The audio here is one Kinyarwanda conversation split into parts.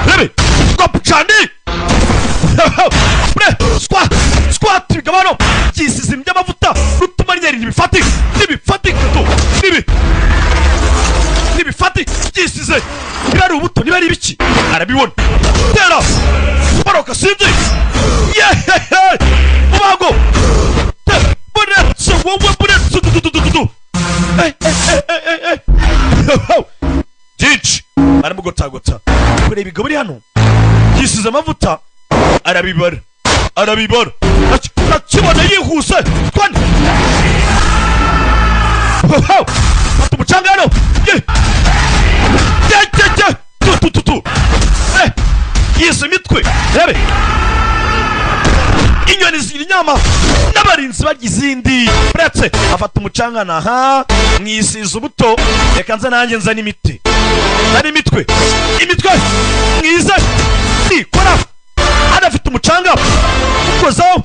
Baby, go Chandi. Squat bigabano. Kisize by'amavuta rutuma nyeri nibifati. Nibifati kisize. Bari ubuto nibari biki. Arabibona. Tera. Baroka sinzi. Yeah. Ubago. Jinch arimo gotagota kureba ibigaburi hano yisize amavuta arabibara akibona yihuse twani fata umucanga hano yise imitwe rebe inyoni ziri nyama n'abarinzi bagizindi bretse afata umucanga naha mwisiza ubuto reka nza nanjye nza n'imiti nari imitwe mwiza ikora adafite umucanga ukozaho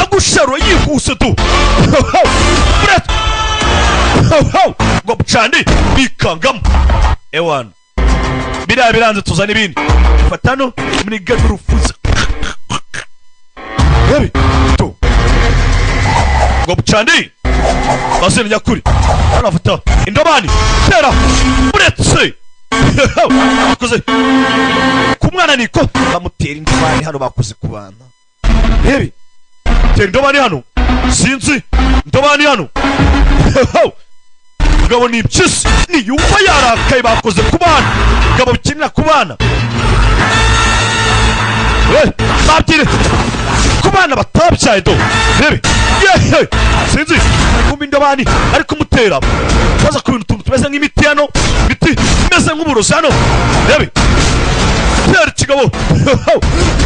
agusharo yihuse tu bretse ngo bucandi bikangamo ewana biriya biranze tuzana ibindi fatano muri gadurufuza Baby, tu. Go Chandi. Basini nyakuri. Arafuta. Indobani. Tera. Uretse. Bakoze. Kumwana niko bamutera indobani hano bakoze kubana. Baby. Tera indobani hano. Sinzi. Indobani hano. Gabo ni impyisi. Ni yumva yarakaye bakoze kubana. Gabo bikinira kubana. Babwire kubana batabyaye do rebe yehe sinzi kumba indobani ariko mutera baza ku bintu tumeze nk'imiti hano biti meze nk'uburozi hano rebe tera kigabo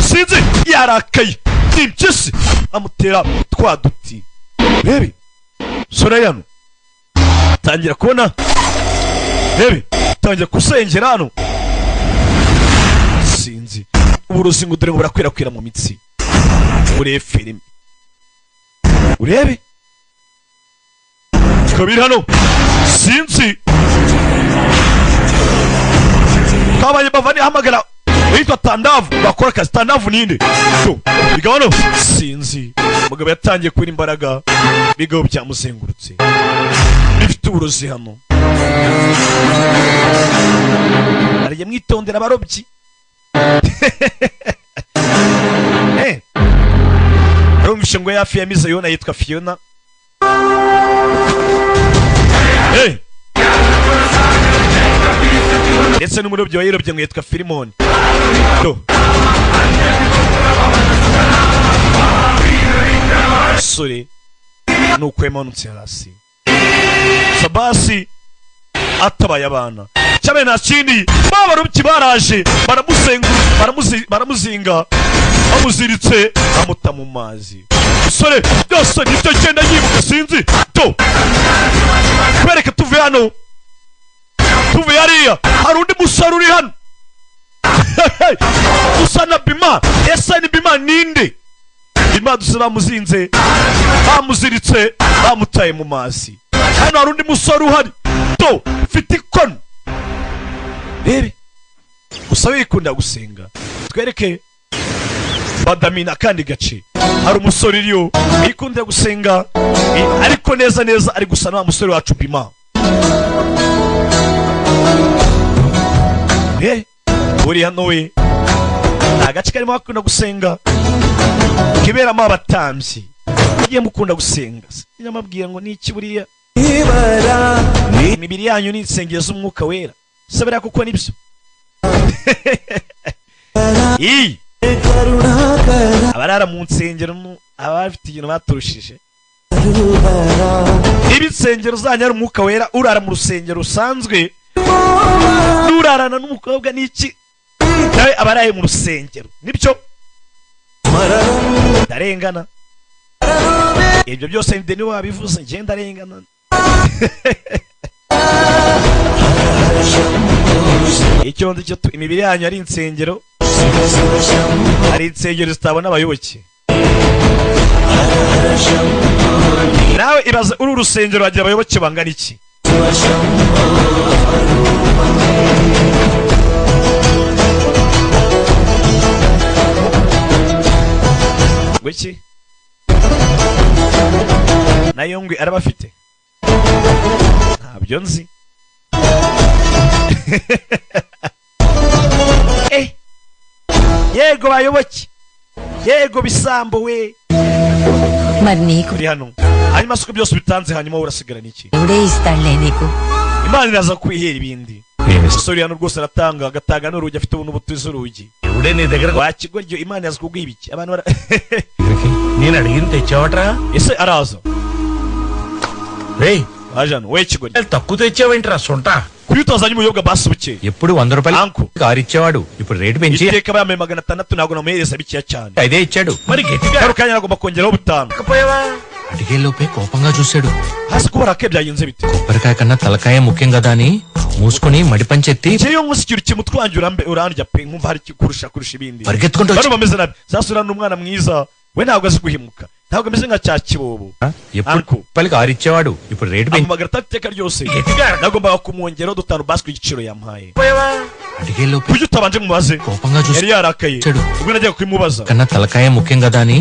sinzi yarakaye impyisi amutera twaduti rebe sore hano tangira kubona rebe tangira kusengera hano sinzi uburozi ngo dore burakwirakwira mu mitsi urebe filime urebe kabiri hano sinzi kabaye bavani hamagara witwa Tandavu bakora akazi Tandavu ninde bigabano sinzi mugabo yatangiye kubira imbaraga bigabo byamuzengurutse bifite uburozi hano ariye mwitondera abarobyi rumvishe ngo yafi yamize yona yitwa Fiona ndetse n'umurobyi wayirobye ngo yitwa Filimoni sore nuko yamanutse hasi Sabasi atabaye abana cyabe nta kindi babarobyi baraje baramuzinga bamuziritse bamuta mu mazi sore byose nibyo genda yibuka sinzi to kwereka tuve hano tuve hariya hari undi musore uri hano usa na Bima ese ni Bima ninde Bima duse bamuzinze bamuziritse bamutaye mu mazi hano hari undi musore uhari to fite ikono rebe gusa wikunda gusenga twereke badamina kandi gace hari umusore iriyo wikunda gusenga ariko neza ari gusa na musore wacu Bima uri hano we agace karimo bakunda gusenga kiberamo abatambyi bagiye mukunda gusenga nyamabwira ngo ni iki buriya imibiri yanyu ni insengero z'umwuka wera sabera kuko nibyo abarara mu nsengero abafite ikintu baturushije ibisengero zanyara umwuka wera urara mu rusengero rusanzwe nurarana n'umukobwa n'iki nawe abaraye mu rusengero nibyo ndarengana ibyo byose ndi niwe wabivuze nje ndarengana icyo ndi cyo imibiri yanyu ari insengero ari insengero zitabona abayoboke nawe ibaze uru rusengero hagira abayoboke bangana iki nayo ngwe arabafite ntabyo nzi yego bayoboke yego bisambo we మరి hano hanyuma suko byose bitanze hanyuma urasigara niki ఎవడే ఇస్తాడులే నీకు Imana iraza kwihera ibindi umusore hano rwose aratanga agatanga n'urugi afite ubuntu butuze urugi ఎవడే నీ దగ్గర wakigoryo Imana yaza kuguha ibiki abantu నేను అడిగింది తెచ్చావట్రా ese araza రేయ్ ajano we kigoryo తక్కువ తెచ్చావేంట్రా సొంట kuyutazanye umuyobwa basubuke ఎప్పుడు 100 రూపాయలు కారు ఇచ్చేవాడు ఇప్పుడు రేటు పెంచి iteka bamwe 600 nago namuhereza bikiya cyane ఇదే ఇచ్చాడు మరి గట్టిగా karukanya nagomba kongeraho butanu పోయావా అడిగే లోపే కోపంగా చూశాడు hasi kubara ke byagenze bite కొబ్బరికాయ కన్నా తలకాయ ముఖ్యం కదా అని మూసుకొని మడిపంచెత్తి jeyo ngusikira kimutwe wanjye urandya pe nkumva hari kurusha ibindi పరిగెత్తుకుంటూ bano bameze nabi sasura n'umwana mwiza we ntabwo azi guhimuka ntabwo ameze nka cya kibobo ఎప్పుడు రూపాయలు కారు ఇచ్చేవాడు ఇప్పుడు రేటు పెంచి amagara ateka ryose గట్టిగా nagombaga kumwongeraho dutanu basi ku giciro yampaye పోయావా అడిగే లోపే kuki utabanje mubaze కోపంగా yari yarakaye చూశాడు ubwo najyaga kubimubaza కన్నా తలకాయ ముఖ్యం కదా అని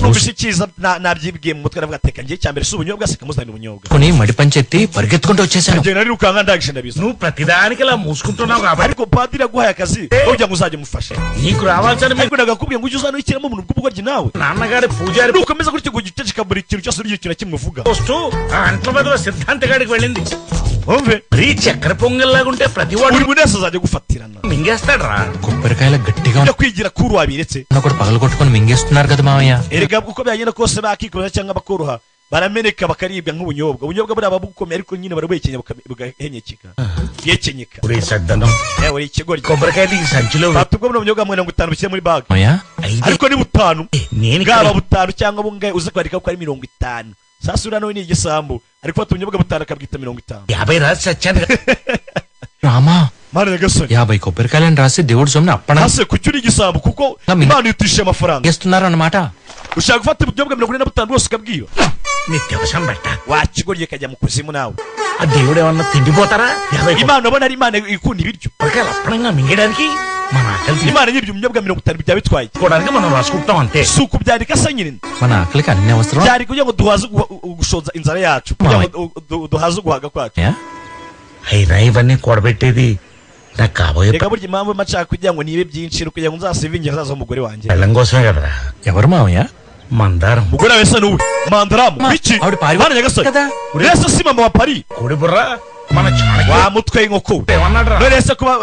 numvise icyiza nabyibwiye mu mutwe navuga ateka ngiye cyambere si ubunyobwa se kamuzanira ubunyobwa కొని మడిపంచెత్తి పరిగెత్తుకుంటూ వచ్చేసాను njye nari rukanga ndagisha ndabiza నువ్వు ప్రతిదానికి ఇలా మూసుకుంటున్నావు కాబట్టి ariko padiri yaguhaye akazi kugira ngo uzajye mufasha నీకు రావాల్సిన ariko nagakubwiye ngo ujye uzana ikiramo umuntu bw'ubugoryi nawe నాన్నగారి పూజారి nukomeza gutyo ngo ugiceceka buri kintu cyose uri ikintu na kimwe uvuga post ఆ అంట్ల మీద సిద్ధాంత గాడికి వెళ్ళింది wumve మరీ చక్కెర పొంగల్లాగుంటే ప్రతి వాడు buri muntu wese azajya gufatirana మింగేస్తాడు రా కొబ్బరికాయలు గట్టిగా ujya kwigira kuri wabiretse ఒకటి పగలు కొట్టుకొని మింగేస్తున్నారు కదా మామయ్య erega uko byagenda kose bakikoza cyangwa bakoroha barameneka bakaribwa nk'ubunyobwa ubunyobwa buriya buba bukomeye ariko nyine barabuhekenya bugahenyekeka byekenyeka ఒరే సద్దనం uri ikigoryi కొబ్బరికాయ తీసి సంచిలో fata ubwo buno bunyobwa 50 bushyire muri bag మామయ్య ariko ni butanu నేను bwaba butanu cyangwa bungaye uze kwandika ko ari 50 sasa uriya nawe ni igisambu ariko fata ubunyobwa butanu akabwita 50 50 రాసి చచ్చాను Rama mana nyagasani 50 కొబ్బరికాయలని రాసి దేవుడు సొమ్ముని అప్పణ hase kuki uri igisambu kuko Imana yutishe amafaranga చేస్తున్నారు అన్నమాట ushaka gufata ubunyobwa 45 bwose ukabwiba నిత్యవసం పెట్ట wakigoryi kajya mu kuzimu nawe ఆ దేవుడు ఏమన్నా తిండిపోతారా 50 Imana ubona ari Imana ikunda ibiryo కొబ్బరికాయలు అప్పనంగా మింగడానికి మన ఆకలి Imana nyibye ubunyobwa 50 byaba bitwaye తీసుకోవడానికి మనం రాసుకుంటాం అంతే si ukubyandika se nyine మన ఆకలికి అన్ని అవసరం byari kugira ngo duhaze gushoza inzara yacu kugira ngo duhaze uguhaga kwacu అయినా ఇవన్నీ కూడబెట్టేది నాకు కాబోయే reka burya impamvu macaka kugira ngo nibe byinshi kugira ngo nzasivinge hazaza umugore wanjye పెళ్ళం కోసమే కదరా ఎవరు మామయ్య మందారం umugore wese nuwe mandaramu biki ఆవిడ పారి Mana nyagasani కదా urese si mama wa Paris కోడి బుర్ర మన చాణక్య wa mutwe w'inkoko ఏమన్నాడు none se kuba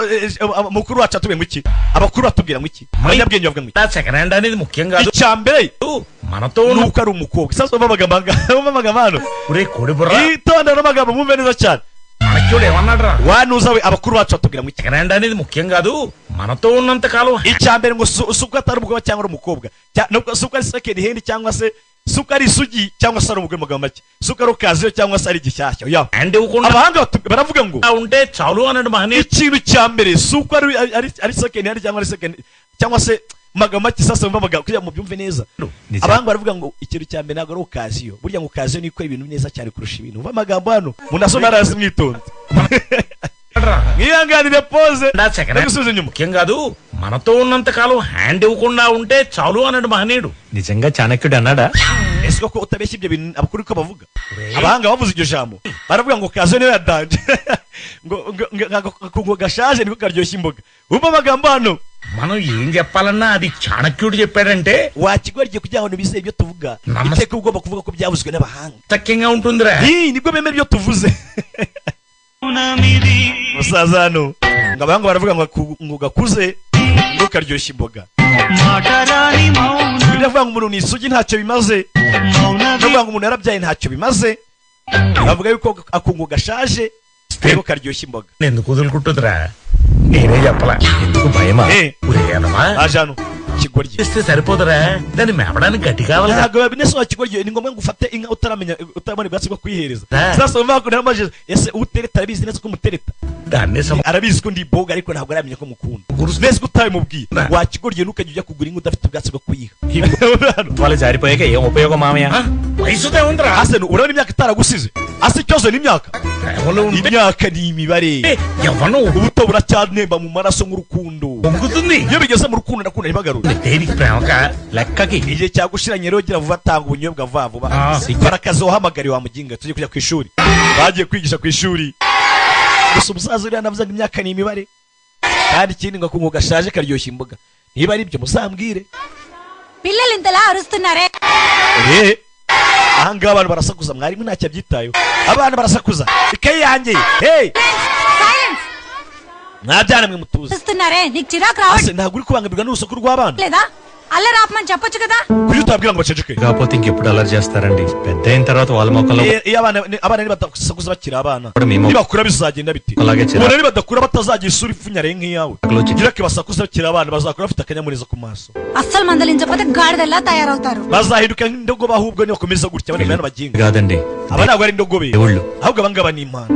mukuru wacu atubwiye ngo iki abakuru batubwira ngo iki abanyabwenge bavuga ngo iki second hand అనేది ముఖ్యం కాదు icyambere మనతో nuko ari umukobwa sasa umamagambo hano ఒరే కోడి బుర్ర itonde n'amagambo mwumve neza cyane చాణక్యుడు ఏమన్నాడు రా wanuza we abakuru bacu batubwira ngo iki second hand అనేది ముఖ్యం కాదు మనతో ఉన్నంత కాలం icyambere ngo si uko atari umugabo cyangwa ari umukobwa si uko ari second hand cyangwa se si uko ari isugi cyangwa se ari umugore mu magambo make si uko ari okaziyo cyangwa se ari igishyashya oya hand ఇవ్వకుండా abahanga baravuga ngo ఉంటే చాలు అన్నాడు మహనీయుడు ikintu cya mbere si uko ari second hand cyangwa se magambo make sasa mva amagambo kugira ngo mubyumve neza abahanga baravuga ngo ikintu cya mbere ntabwo ari okaziyo burya ngo okaziyo ni ikora ibintu neza cyane kurusha ibintu umva amagambo hano umuntu asoma arazi mwitonze mwihanganire pose second hand gusubiza inyuma ముఖ్యం కాదు మనతో ఉన్నంత కాలం హ్యాండ్ ఇవ్వకుండా ఉంటే చాలు అన్నాడు మహనీయుడు నిజంగా చాణక్యుడు అన్నాడా ese koko utabeshya ibyo bintu abakuru ko bavuga abahanga bavuze iryo jambo baravuga ngo kazo niyo yadanje ngo gashaje niko karyoshya imboga umva amagambo hano మనం ఏం చెప్పాలన్నా అది చాణక్యుడు చెప్పాడంటే wakigorye kugira ngo nibise ibyo tuvuga iteka ugomba kuvuga ko byavuzwe n'abahanga తక్కంగా ఉంటుందిరా nibwo bemera ibyo tuvuze musaza hano ngo abahanga baravuga ngo gakuze ngo karyoshya imboga biravuga ngo umuntu ni isugi ntacyo bimaze biravuga ngo umuntu yarabyaye ntacyo bimaze bavuga yuko akungu gashaje ngo karyoshya imboga ఎందుకు వదులుకుంటుందిరా నేనే చెప్పలా ఎందుకు భయమా ajano ikigoryi ఇస్తే సరిపోదురా దాన్ని మేపడానికి గట్టి కావాలి ntabwo binese wakigoryi ni ngombwa ngo ufate inka utarabona ubwatsi bwo kuyihereza sasa umva ko namaje ese utereta arabizi neza ko umutereta దాన్ని arabizi ko ndi boga ariko ntabwo aramenya ko mukunda neza ko utabimubwiye wakigoryi nukajya ujya kugura inka udafite ubwatsi bwo kuyiha వాళ్ళు జారిపోయాక ఏం ఉపయోగం మామయ్య వయసుదే ఉందిరా ase urabona imyaka itaragusize ase ikibazo n'imyaka imyaka ni imibare ఎవను ubuto buracyanemba mu maraso nk'urukundo పొంగుతుంది. iyo bigeze mu rukundo nakunda ntibagarure దేనికి ప్రేమక? లెక్కకి igihe cyagushiranye rero gira vuba atanga ubunyobwa vuba vuba Ah. barakazi wahamagariye wa muginga tujye kujya ku ishuri bagiye kwigisha ku ishuri gusa umusaza uriya navuzaga imyaka ni imibare kandi ikindi ngo akungu gashaje karyoshya imboga niba ari ibyo muzambwire పిల్లలు ఇంతలా అరుస్తున్నారే ahangaha abantu barasakuza mwarimu ntacyo abyitayeho abana barasakuza ikaye yanjye hey silence mwabyana mwe mutuze అరుస్తున్నారే నీకు చిరాకు రావట్లేదా ase ntabwo uri kubangamirwa n'urusaku rw'abana అల్లరి ఆపమని చెప్పొచ్చు కదా kuki utabwira ngo baceceke కాకపోతే ఇంకెప్పుడు అలర్ చేస్తారండి పెద్ద అయిన తర్వాత వాళ్ళ మొక్కలో iyo abana nibadasakuza bakiri abana Mimo. nibakura bizagenda biti Alage kera. ubona nibadakura batazagira isura ipfunyare nk'iyawe Akaloki. gira ko basakuza bakiri abana bazakura bafite akanyamuneza ku maso అస్సలు మందలించకపోతే గాడిదల్లా తయారవుతారు bazahinduka nk'indogobe ahubwo nibakomeza gutya bari bana baginga కాదండి aba ntabwo ari indogobe దేవుళ్ళు ahubwo abangaba ni imana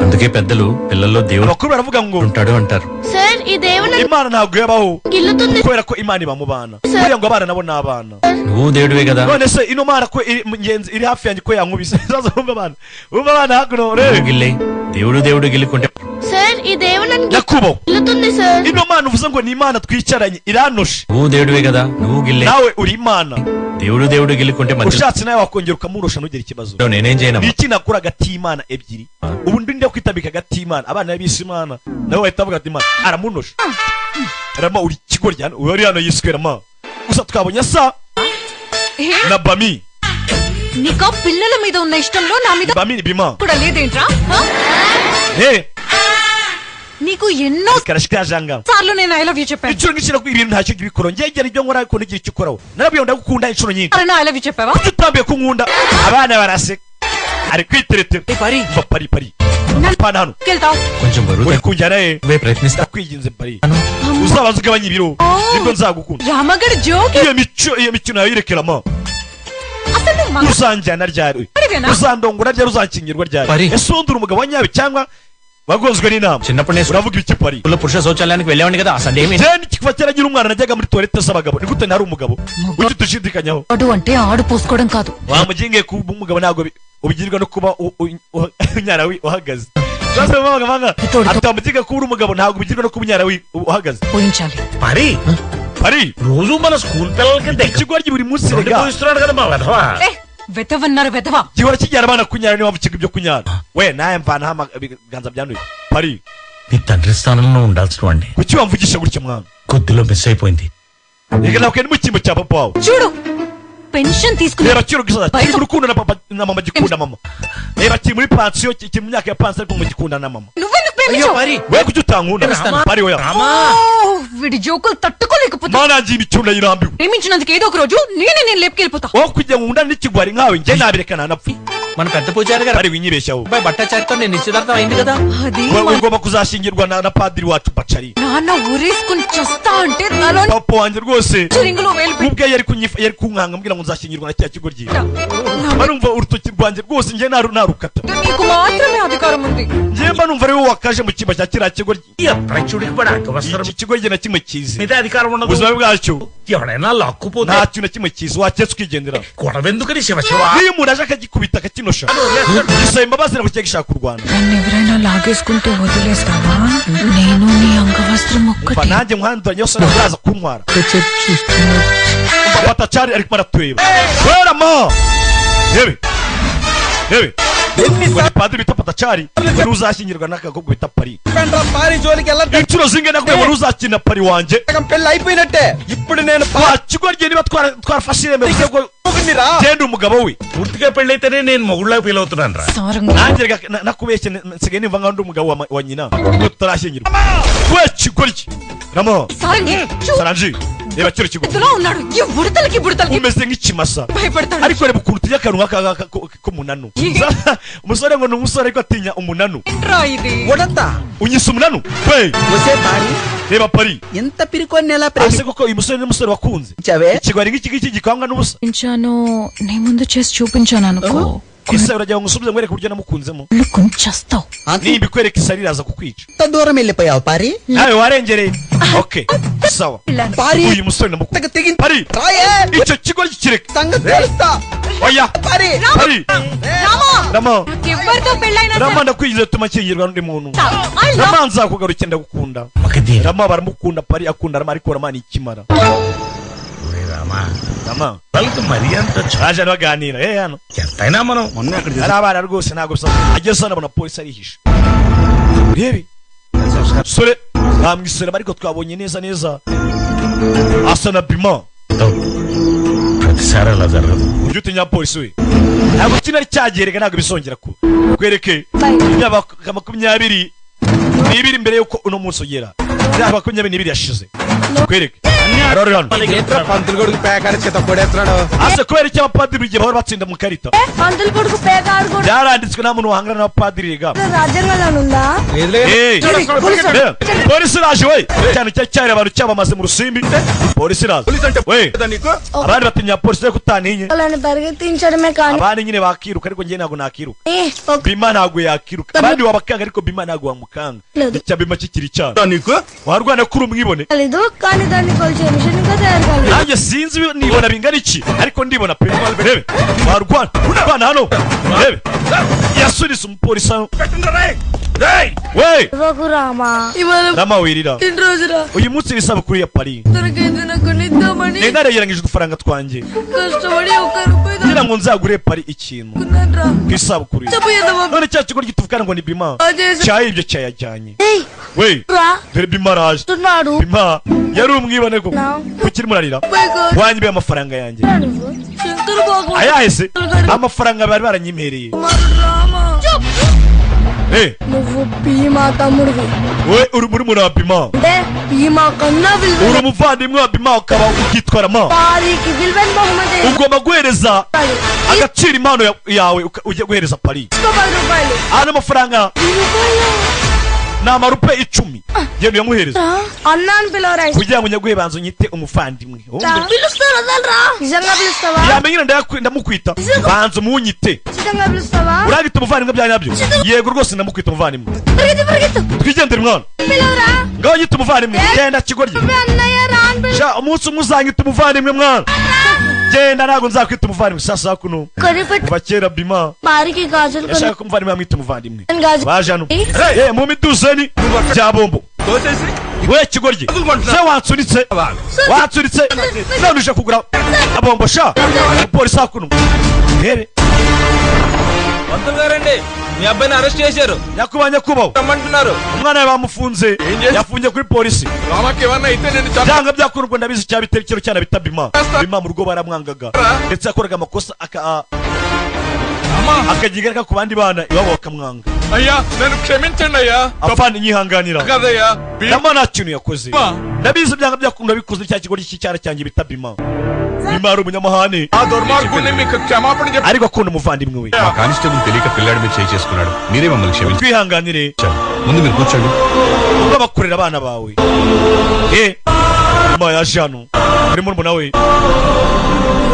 అందుకే పెద్దలు పిల్లల్లో దేవుడు abakuru baravuga ngo ఉంటాడు అంటారు సార్ ఈ దేవుడు imana ntabwo yabaho గిల్లుతుంది kubera ko imana iba mu bana buriya ngo abana nabo ni abana నువ్వు దేవుడివే కదా none se ino mana ko ingenzi iri hafi yanjye ko yankubise zaza umva abana hakuno నువ్వు rero గిల్లే దేవుడు గిల్లుకుంటే సార్ ఈ దేవుడు నన్ను yakubaho గిల్లుతుంది sir ino mana uvuze ngo ni imana twicaranye iranoshe నువ్వు దేవుడివే కదా నువ్వు గిల్లే nawe uri imana దేవుడు గిల్లుకుంటే మధ్యలో ushatse nawe wakongera ukamurusha ntugire ikibazo నేనేం చేయను ni iki nakora hagati y'imana ebyiri ubu ndi njya kwitabika hagati y'imana abana b'isi imana nawe bahita bavuga ati imana aramunosha rama uri ikigoryi hano uri hano yiswe rama gusa twabonye asa na bami నీకు పిల్లల మీద ఉన్న ఇష్టంలో నా మీద bami ni bima కూడా లేదేంట్రా hey నీకు ఎన్నో karashikajanga సార్లు నేను ఐ లవ్ యూ చెప్పాను inshuro nyinshi nakubwira ibintu ntacyo gibikora ngegera ibyo nkora ariko ntigira icyo ukoraho narabwiye ngo ndagukunda inshuro nyinshi అరే ఐ లవ్ యూ చెప్పావా kuki utambiye kunkunda abana baraseka ari kwiteretera పరి mva pari pana hano వెళ్తావు కొంచెం బరువు uri kunjyana he తక్కువే ప్రయత్నిస్తా ndakwinginze pari uzabaza ugabanya ibiro nibwo nzagukunda రామగడ్ joke iyo mikino yawe irekeramo అసలు నువ్వు మగ- uzanjyana ryari Ariana. uzandongora ryari uzankingirwa ryari Pari. ese undi uri umugabo wa nyawe cyangwa wagonzwe n'inama చిన్నప్పుడు నేను uravuga ibiki pari స్కూల్లో పురుష శౌచాలయానికి వెళ్ళేవాడిని కదా అసలు ఏమి jeni kiva kera ngira umwana najyaga muri toilette z'abagabo ni gute ntari umugabo ujye udushidikanyaho వాడు అంటే ఆడు పోసుకోవడం కాదు wamugingiye kuba umugabo ntabwo ubigirwa no kuba unyara uhagaze Sasa manga atamugiga kuba uri umugabo ntabwo ubigirwa no kuba unyara uhagaze పోయించాలి పరి pari రోజు మన స్కూల్ పిల్లలకి దగ్గర ikigoryi buri munsi rega పోయిస్తున్నాడు కదా మా వెధవా. ఏ వెతవన్నారు వెతవా gihora kijyana abana kunyara niba mukiga ibyo kunyara we nawe mvanaho ibiganza byanduye pari నీ తండ్రి స్థానంలో ఉండాల్సిన వాడిని kuki wamvugisha gutya mwana కొద్దిలో మిస్ అయిపోయింది. reka nawe ni mu cyimbo cya papa wawe చూడు పెన్షన్ తీసుకుని reba kiro gisoza kiri mu rukundo na papa na mama gikunda mama reba kiri muri pansiyo kiri mu myaka ya pansiyo ariko mugikunda na mama నువ్వెందుకు ప్రేమించావు we kuki utankunda pari oya వీడి జోకులు తట్టుకోలేకపోతా mana yanjye imicyunda yirambiwe ప్రేమించినందుకు ఏదో ఒక రోజు నేనే లేపుకెళ్ళిపోతా wowe kugira ngo undane n'ikigwari nkawe njye nabireka nanapfa మన పెద్ద పూజారి గారు pari winyibeshyaho అబ్బాయి బట్టాచారితో నేను నిశ్చితార్థం అయింది కదా అది wowe ugomba kuzashyingirwa na padiri wacu pacari నాన్న ఊరేసుకుని చస్తా అంటే నాలో papa wanjye rwose రింగులో వేలు పెట్టి ubwe yari kunkanga mbwira ngo nzashyingirwa na cya kigoryi barumva urutoki rwanjye rwose njye narukata నీకు మాత్రమే అధికారం ఉంది njye mba numva ari wowe wakaje mu cyimba cya kiriya kigoryi ప్రచుడికి పడి అడ్డవస్తారు. iki kigoryi na kimwe kizi మీద అధికారం ఉండదు. ubuzima bwacyo ఎవడైనా లాక్కుపోతే nta kintu na kimwe kizi waketse ukigendera గొడవెందుకని శివ Shiva niyo umuntu aje akagikubita akakinosha gisaba imbabazi ntabwo kijya gishaka u Rwanda నన్ను ఎవరైనా లాగేసుకుంటే వదిలేస్తావా నేను నీ అంగవస్త్రం umva ఒక్కటి nanjye nkwanduranya yose ntabwo uraza kuntwara umva patacari ariko aratureba werama yewe yewe ngo ni padiri bita patacari ngo uzashyingirwa n'akagobwa bita pari పారి జోలికి వెళ్ళక inshuro zingahe nakubwiye ngo uzakina pari wanjye పెళ్ళి అయిపోయినట్టే ఇప్పుడు నేను wa kigoryi niba twarafashe ireme kugira ngo genda umugabo we పూర్తిగా పెళ్ళైతేనే నేను మొగుళ్ళగా ఫీల్ అవుతున్నాను రా. సారంగా nanjye reka nakubeshye nsigaye nimva nkaho ndi umugabo wa nyina ngo tutarashyingirwa we kigoryi ramo Sarangi saranji reba kino kigo ఇందులో ఉన్నాడు ఈ బుడతలకి బుడతలకి umeze nk'ikimasa భయపడతాడు ariko reba ukuntu tujya akantu nk'aka k'umunanu umusore ngo ni umusore ariko atinya umunanu ఏంట్రా ఇది Udatha unyise umunanu we వసే పారి reba pari ఎంత పిరికొని ఎలా ase koko uyu musore n'umusore wakunze ప్రేమించావే ikigwari nk'iki ngiki gikangwa n'ubusa చూపించాను నీ ముందు చేసి చూపించాను అనుకో ese urajya ngusubize ngwereke uburyo namukunzemo కుంచేస్తావు nimba ikwereka isa riraza kukwica ఇంత దూరం వెళ్ళిపోయావు పారి nawe warengereye okay sawa పారి uyu musore namukunda తెగింది pari రాయే icyo kigo kireke సంగతి తెలుస్తా oya పారి pari rama ఎవరితో పెళ్ళైనా rama ndakwigize tumakingirwa n'undi muntu I love rama nzakugarukira ndagukunda Magadheera rama baramukunda pari akunda rama ariko rama ni ikimara Rama rama వాళ్ళకి మరీ అంత baje baganira hano ఎంతైనా మనం మొన్న అక్కడ ari abana rwose ntabwo bisa ageze hano abona polisi arihisha urebe sore bamwisera ariko twabonye neza neza asa na bima ప్రతిసారి అలా జరగదు ujya utinya polisi we ntabwo kino ari cyagereka ntabwo bisongera ku kwereke imyaka 22 n'ibiri mbere yuko uno munsi ugera imyaka 22 yashize kwereke arore hano పంతులు కొడుకు పేకాడి చేత కొడేస్తున్నాడు ase kubera icyo abapadiri igihe bahora batsinda mu karita పంతులు కొడుకు పేక ఆడుకోవడం byaranditswe nta muntu wahangana n'abapadiri ga రాజ్యాంగంలో ఉందా polisi iraje we cyane cyane abantu cyabamaze mu rusimbi polisi iraje we abandi batinya polisi yo kutantinye వాళ్ళని పరిగెత్తించడమే కానీ abandi nyine bakiruka ariko njye ntabwo nakiruka ఒక bima ntabwo yakiruka abandi wabakanga ariko bima ntabwo wamukanga icya bima kikiri cyane warwana kuri umwibone లేదు కానీ దాన్ని కొలిచే మిషన్ ఇంకా తయారు కాలేదు nanjye sinzi nibona bingana iki ariko ndibona pe rebe warwana hano rebe yasunise umupolisi hano we ఇవ్వకు రామా ఇవాళ rama wirira రోజురా uyu munsi ni isabukuru ya pari దొరికేది నాకు నిద్దామని nari narayirangije udufaranga twanjye కష్టపడి 1 రూపాయి kugira ngo nzagure pari ikintu దాక్కున్నాన్రా ku isabukuru ye చెప్పేదమ్మా none cya kigo gituvugana ngo ni bima అజేసా cyayibyo cyayajyanye ఏయ్ we రా dore bima araje తున్నాడు bima yari umwibone ko No. kukiri murarira my God wanyibeye amafaranga yanjye Shankar Babu ayahese amafaranga bari baranyimereye Rama eh నువ్వు భీమా తమ్ముడివి we uri muri muri bima అంటే భీమా కన్నా uri విలువ umuvandimwe wa bima ukaba ukitwara ma పారికి విలువైన బహుమతి ugomba guhereza agaciro impano yawe ujya guhereza pari 10 రూపాయలు ano mafaranga ni amarupe 10 genda uyamuhereza అన్నాను పిలవరా kugira ngo nyaguhe banzo nyite umuvandimwe పిలుస్తారా వదలరా నిజంగా పిలుస్తావా yamenye ndamukwita banzo munyite నిజంగా పిలుస్తావా uragita umuvandimwe bya nyabyo yego rwose ndamukwita umuvandimwe పరిగెత్తు twigendere mwana పిలవరా ngaho nyita umuvandimwe genda kigoryi అన్నయ్య రాను sha umunsi umwe uzanyita umuvandimwe mwana genda ntabwo nzakwita umuvandimwe sasa kuno కొనిపెట్టు kuva kera bima పారికి గాజులు yashaka ko umuvandimwe amwita umuvandimwe కొని గాజులు baje hano mu miduzeni bya bombo we kigoryi se wansunitse none uje kugura abombo sha umupolisi hakuno rebe పంతులు గారండి మీ అబ్బాయిని అరెస్ట్ చేశారు nyakubahwa రమ్మంటున్నారు umwana we bamufunze yafungiye kuri polisi రామాకి ఏమన్నా అయితే నేను byanga byakurwa ndabizi cya biterekero cyana bita bima bima mu rugo baramwangaga ndetse yakoraga amakosa akagigarika ku bandi bana iwabo bakamwanga అయ్యా నన్ను క్షమించండి అయ్యా afande nyihanganira కదయ్యా bima nta kintu yakoze ndabizi byanga byakunda bikoze cya kigo cy'icyara cyanjye bita bima bima ari umunyamahane ఆ దుర్మార్గుడిని మీకు క్షమాపణ చెప్పి ariko akunda umuvandimwe we మా కానిస్టేబుల్ తెలియక పిల్లాడి మీద చేయి చేసుకున్నాడు మీరే మమ్మల్ని క్షమించాలి twihanganire ముందు మీరు కూర్చోండి ubwo bakorera abana bawe bima yaje hano uri murumuna we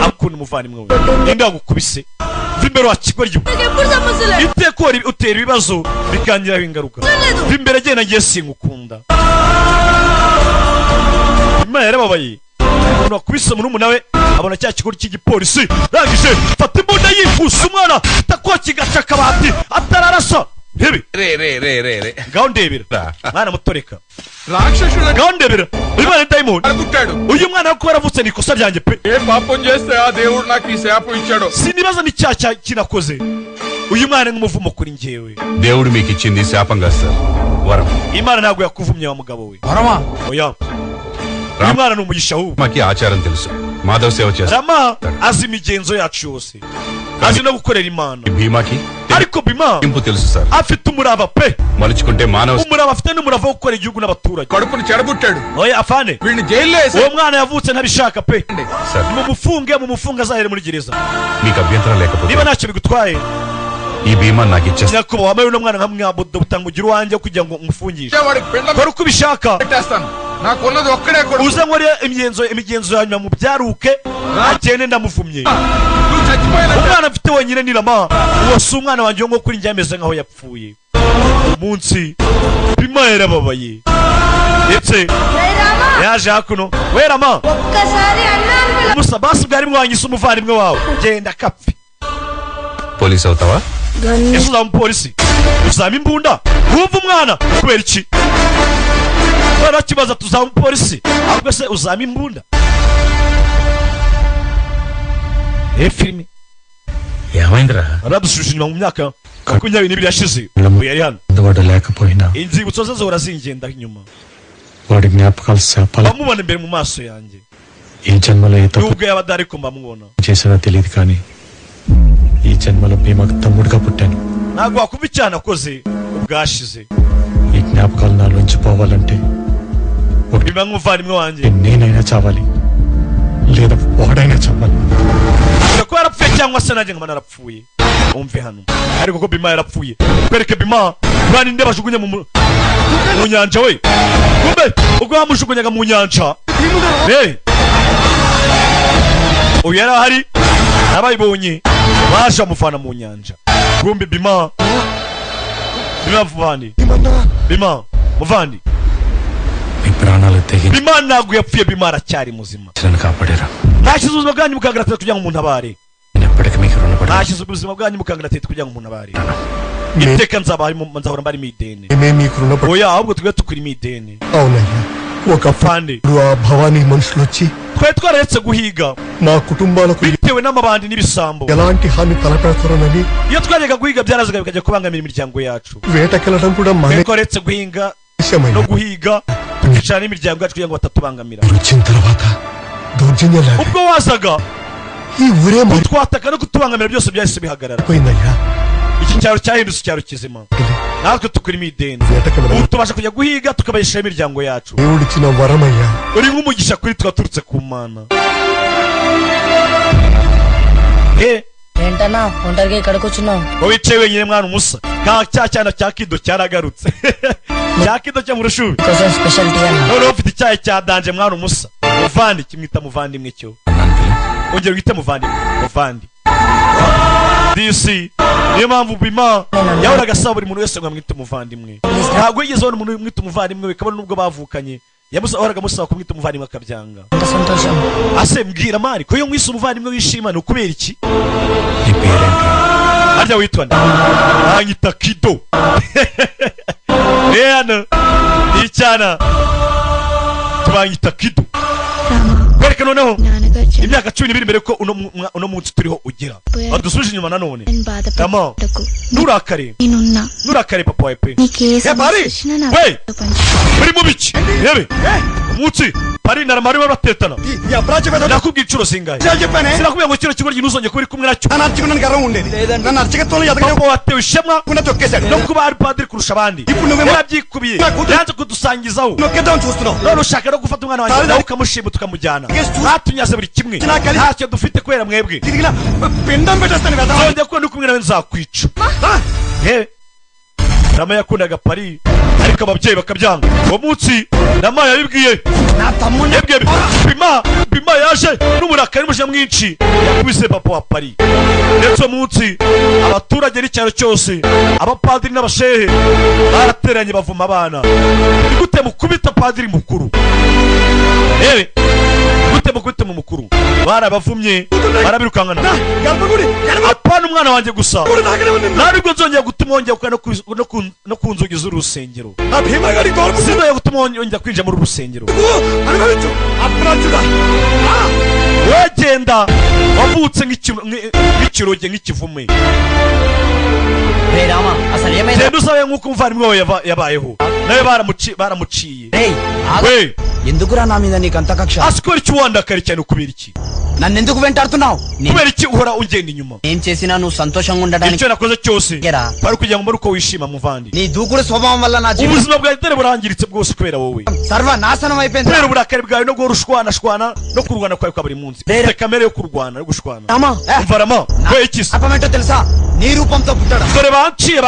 akunda umuvandimwe we ninde wagukubise vimbere wa kigoryi ఎప్పుడు సమస్య లేదు iteko utera ibibazo bikangiraho ingaruka vimbere agenda ngiye sinkukunda imana yarababaye umuntu wakubise murumuna we abona cya kigo cy'igipolisi rangije fata imbunda yifusa umwana takoki gaca akabati atararasa rebe ray ray ray ray ray ngaho ndebera mwana mutoreka రాక్షసుడు ngaho ndebera uyu mwana ni dayimoni పుట్టాడు uyu mwana we kuba yaravutse ni ikosa ryanjye pe ఏ పాపం చేస్తే ఆ దేవుడు నాకు ఈ శాపం ఇచ్చాడు sinibaza n'icyaha kinakoze uyu mwana ni nk'umuvumo kuri njyewe దేవుడు మీకు ఇచ్చింది శాపం కాదు సార్ వరం imana ntabwo yakuvumye wa mugabo we వరమా oya uyu mwana ni umugisha w'ubu మాకి ఆచారం తెలుసు మాధవ సేవ చేస్తారు rama azi imigenzo yacu yose azi no gukorera imana భీమాకి ariko bima ఇంపు తెలుసు సార్ afite umurava pe మలుచుకుంటే మానవ umurava afite n'umurava wo gukora igihugu n'abaturage కడుపుని చెడబుట్టాడు oya afane వీడిని జైల్లో uwo వేసాడు mwana yavutse ntabishaka pe sir mumufunge azahere muri gereza మీకు అభ్యంతరం లేకపోతే niba ntacyo bigutwaye ఈ భీమా నాకు ఇచ్చేస్తా nyakubahwa wambaye uno mwana nka mwabudo butanga ugira uwanjye kugira ngo umufungishe వాడికి పిండం kora uko ubishaka పెట్టేస్తాను నాకున్నది ఒక్కడే కొడుకు uze nkore imigenzo ya nyuma mubyaruke agende ndamuvumye నువ్వు umwana mfite wenyine ni rama uwo si umwana wanjye nko kuri njye ameze nkaho yapfuye umunsi bima yarababaye ndetse yaje hakuno we rama musa basi bwari mwanyise umuvandimwe wawe genda kapfe police అవుతావా ese uzaba umupolisi uzaba imbunda wumva umwana kubera iki barakibaza tuzaba umupolisi ahubwo se uzaba imbunda filime ఏమైందిరా baradushusha inyuma mu myaka 22 yashize ubu yari hano వాడు లేకపోయినా inzibutso ze zihora zingenda inyuma వాడి జ్ఞాపకాలు శాపాలు bamubona imbere mu maso yanjye ఈ జన్మలో ఏ తప్పు nubwo yaba adari ko mbamubona చేసినా తెలియదు కానీ ఈ జన్మలో భీమకు తమ్ముడుగా పుట్టాను ntabwo wakumva icyaha nakoze ubwashize ఈ జ్ఞాపకాలు నాలోంచి పోవాలంటే biba nk'umuvandimwe wanjye నేనైనా చావాలి లేదా వాడైనా చావాలి ko yarapfuye cyangwa se nanjye nkaba narapfuye umve hano ariko ko bima yarapfuye kwereke bima bani nde bajugunye mu nyanja we kumbe ubwo bamujugunyaga mu nyanja uyu yari ahari abayibonye baje amuvana mu nyanja kumbe bima muvandi bima muvandi మీ ప్రాణాలు తెగించి bima ntabwo yapfuye bima aracyari muzima కాపాడారా nashyize ubuzima bwanyu mukangaratete kugira ngo umuntu abare నేను ఎప్పటికీ మీకు రుణపడి nashyize ubuzima bwanyu mukangaratete kugira ngo umuntu abare iteka nzahora mbarimo ideni మేము మీకు రుణపడి oya ahubwo twe tukurimo ideni అవునయ్యా fande ఒకప్పుడు ఆ భవానీ మనుషులు వచ్చి twari twararetse guhiga మా కుటుంబాలకు bitewe n'amabandi n'ibisambo ఎలాంటి హాని తలపెడతారోనని iyo twajyaga guhiga byarazaga bikajya kubangamira imiryango yacu వేటకెళ్ళడం కూడా twari twararetse guhinga no guhiga tukicana n'imiryango yacu kugira ngo batatubangamira వచ్చిన తర్వాత దౌర్జన్యాలు ubwo wazaga ఈ ఊరే kutwataka no kutubangamira byose byahise bihagarara మారిపోయిందయ్యా iki cyaro cyahindutse icyaro kizima natwe tukurimo ideni ubu tubasha kujya guhiga tukabayishaho imiryango yacu దేవుడిచ్చిన వరమయ్యా uri nk'umugisha kuri twaturutse ku mana ఏంటన్నా ఒంటరిగా ఇక్కడికి వచ్చినావు ngo wicaye wenyine mwana umusa cya cyana cya kido cyaragarutse cya kido cyo mu rushubi కోసం special tea అన్న noneho ufite icyayi cya danje mwana umusa muvandi kimwita muvandimwe cyo ongera wite muvandi disi niyo mpamvu bima yahoraga asaba buri muntu wese ngo amwite umuvandimwe ntabwo yigeze abona umuntu umwita umuvandimwe we kabone n'ubwo bavukanye yahoraga amusaba kumwita umuvandimwe akabyanga ఎంత సంతోషం ase mbwira mari ko iyo mwise umuvandimwe wishima ni ukubera iki నీ పేరేంటి harya witwa nde anyita kido hano icyana tubanyita kido kwereka noneho imyaka 12 mbere ko uno munsi turiho ugira badusubije inyuma nanone tama nurakare papa wepe bari we muri mu biki yebe umunsi bari naramari batetana nakubwiye icuro singaye sinakubwiye ngo kino kigo ginuzonye kubiri kumwe nacyo papa watewe ishema no kuba ari padiri kurusha abandi yarabyikubiye yanze kudusangizaho none ushaka no gufata umwana wanjye nawe ukamushima tukamujyana batunyaze buri kimwe ntacyo dufite kubera mwebwe zongera kuba ndi kumwe nawe nzakwica Rama yakundaga pari ariko ababyeyi bakabyanga uwo munsi Rama yabibwiye bima yaje n'umurakari n'umujinya mwinshi yakubise papa wa pari ndetse uwo munsi abaturage n'icyaro cyose abapadiri n'abashehe barateranye bavuma abana ni gute mukubita padiri mukuru gute mukubita mu mukuru barabavumye barabirukankana apana umwana wanjye gusa ntabwo nzongera gutuma wongera no ku nzugi z'urusengero sinzongera gutuma wongera kwinjira muri urusengero wegenda wavutse nk'ikiroge nk'ikivume genda usabe nk'uko umuvandimwe wawe yabayeho nawe baramuciye ఎందుకురా నా మీద నీకు అంత కక్ష asikora iki wandakari cyane ukubera iki నన్ను ఎందుకు వెంటాడుతున్నావు kubera iki uhora ungenda inyuma ఏం చేసినా నువ్వు సంతోషంగా ఉండడానికి icyo nakoze cyose bari kugira ngo mbere uko wishima muvandi నీ దూకుడు స్వభావం వల్ల నా జీవితం ubuzima bwawe dore burangiritse bwose kubera wowe సర్వనాశనం అయిపోయింది kubera uburakari bwawe no gurushwana no kurwana kwawe kwa buri munsi ufite kamere yo kurwana no gushwana umva rama we iki అపమేంటో తెలుసా నీ రూపంతో పుట్టాడు dore banciye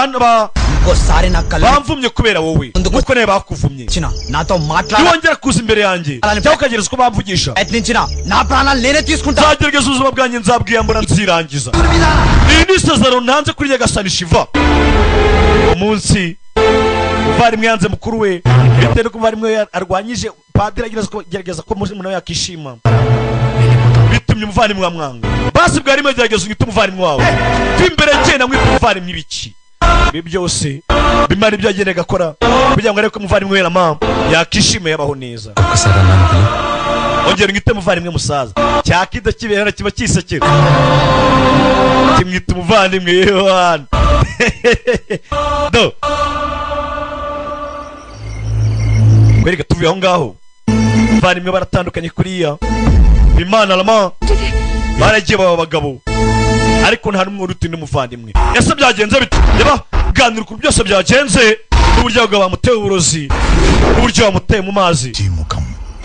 ఇంకోసారి నా కళ్ళ bamvumye kubera wowe nuko nawe bakuvumye నాతో niwongera kuza imbere yanjye cyangwa ukagereza uko bamvugisha ప్రయత్నించిన నా ప్రాణాలు నేనే తీసుకుంటా nzagerageza ubuzima bwanjye nzabwiyambura nzirangiza iyi ni isezerano ntanze kuri Nyagasani Shiva umunsi umuvandimwe yanze mukuru we bitewe n'uko umuvandimwe arwanyije padiri agerageza ko umuntu nawe yakishima bitumye umuvandimwe amwanga basi bwari mugerageza unyita umuvandimwe wawe imbere cyenda mwita umuvandimwe ibiki ibi byose bimara ibyo yagendaga akora kugira ngo arebe ko umuvandimwe we na mama yakishima yabaho neza ongera unyite umuvandimwe musaza cyakida kibera kiba kisekera kimwita umuvandimwe Yohana do kwereka tuvuye aho ngaho umuvandimwe baratandukanye kuriya Imana Rama baragiye baba abagabo ariko nta n'umwe uruta undi muvandimwe ese byagenze bite yaba ganira ku byose byagenze n'uburyo bwa bamuteye uburozi n'uburyo bamuteye mu mazi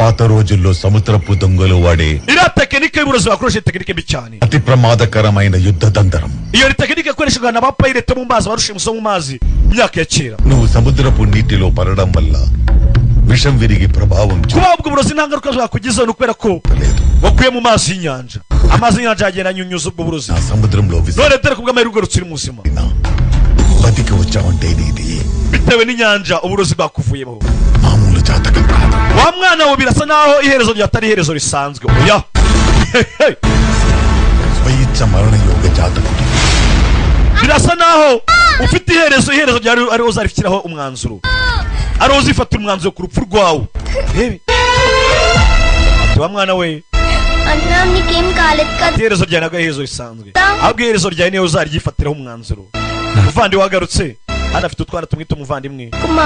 పాత రోజుల్లో సముద్రపు దొంగలు వాడే ira tekinike y'uburozi bakoresha tekinike mbi cyane అతి ప్రమాదకరమైన యుద్ధ తంత్రం iyo ni tekinike yakoreshwaga n'abapayirete mu mazi barushimuso mu mazi imyaka ya kera నువ్వు సముద్రపు నీటిలో పడడం వల్ల విషం విరిగి ప్రభావం kuba ubwo burozi nta ngaruka bwakugizeho ni ukubera ko wakuye mu mazi y'inyanja amazi y'inyanja yagenda anyunyuza ubwo burozi సముద్రంలో none dore ko bw'amahirwe ugarutse uri muzima బతికి వచ్చావంటే నీది bitewe n'inyanja uburozi bwakuvuyeho మామూలు జాతకం కాదు wa mwana we birasa naho iherezo ryatari iherezo risanzwe oya స్వయిచ్చ మరణ యోగ జాతకుడు birasa naho ufite iherezo ryari ari uzarifitiraho umwanzuro ari uzifatira umwanzuro ku rupfu rwawe wa mwana we అన్నా నీకేం కాలేదు కదా iherezo ryawe ntabwo iherezo risanzwe ahubwo iherezo ryawe niyo uzaryifatiraho umwanzuro umuvandimwe wagarutse hano afite utwana tumwita umuvandimwe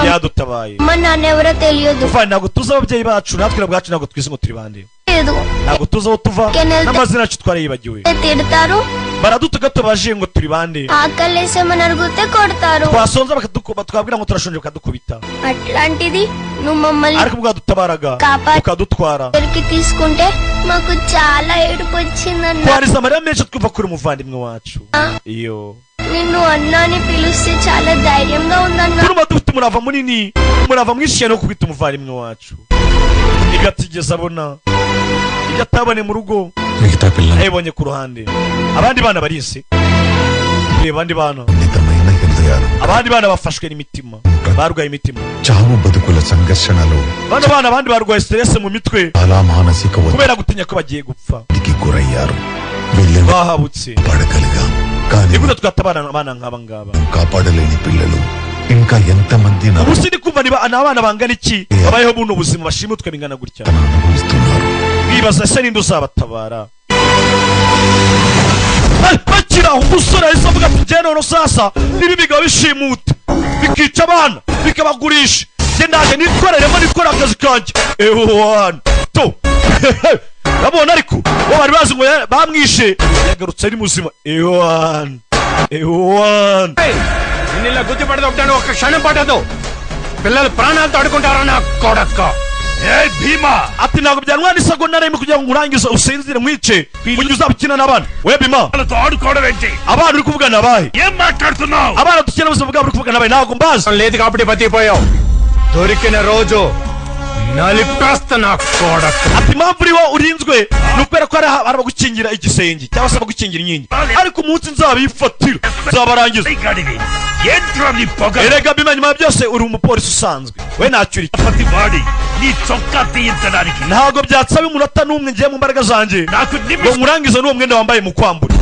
yadutabaye అమ్మ నాన్న ఎవరో తెలియదు umuvandimwe ntabwo tuzi ababyeyi bacu natwe ubwacu ntabwo twizi ngo turi bande లేదు ntabwo tuzi aho tuva n'amazina yacu twarayibagiwe తిడతారు baradutuka tubaje ngo turi bande ఆకలేసేమని అడిగితే కొడతారు twasonza twabwira ngo turashonje bakadukubita అట్లాంటిది నువ్వు మమ్మల్ని ariko bwadutabaraga ukadutwara దగ్గరికి తీసుకుంటే మాకు చాలా ఏడుపు వచ్చిందన్న twariza amarira menshi twumva kuri umuvandimwe wacu iyo నిన్ను అన్నాని పిలిస్తే చాలా ధైర్యంగా ఉందన్న turuma dufite umurava munini umurava mwinshi cyane wo kubita umuvandimwe wacu igatigeza abona ibyo atabone mu rugo మిగతా పిల్లలు ayibonye ku ruhande abandi bana barisi abandi bana సున్నితమైన హృదయాలు abandi bana bafashwe n'imitima barwaye imitima చావు బతుకుల సంఘర్షణలో bana abandi barwaye stress mu mitwe చాలా మానసిక kubera gutinya ko bagiye gupfa ఒత్తిడికి గురయ్యారు వీళ్ళని bahabutse కాపాడగలిగాం కానీ nigute twatabana abana nk'aba ngaba కాపాడలేని పిల్లలు ఇంకా ఎంతమంది ubu sindi kumva ni abana bangana iki babayeho buno buzima bashimutwe bingana gutya అనుభవిస్తున్నారు bibaza se ninde uzabatabara bakira umusore ahise avuga ati njye noneho sasa nibi bigabo bishimuta bikica abana bikabagurisha njye ndaje nikoreremo nikora akazi kanjye ewana to urabona ariko bo bari bazi ngo bamwishe yagarutse ari muzima ewana నిన్న గుద్ది పడదొక్కటాను ఒక్క క్షణం పట్టదు పిల్లలు ప్రాణాలతో అడుకుంటారా నా కొడక్క భీమా ati ntabwo byanwana isagonda rimwe kugira ngo urangize usinzire mwice mugihe uzabukina n'abana we bima ఆడుకోవడం ఏంటి abana uri kuvugana abahe ఏం మాట్లాడుతున్నావు abana dukina ubuzima bwabo uri kuvugana abahe ntabwo mbazi లేదు కాబట్టి బతికిపోయావు దొరికిన రోజు నలిపేస్తా నా కొడక్క ati impamvu uriho urinzwe ni ukubera ko hari abagukingira igisenge cyangwa se abagukingira inkingi ariko umunsi nzabifatira nzabarangiza erega bima nyuma ya byose uri umupolisi usanzwe we ntacyo uri ntabwo byatsaba umunota n'umwe ngiye mu mbaraga zanjye ngo nkurangize n'uwo mwenda wambaye mu kwambura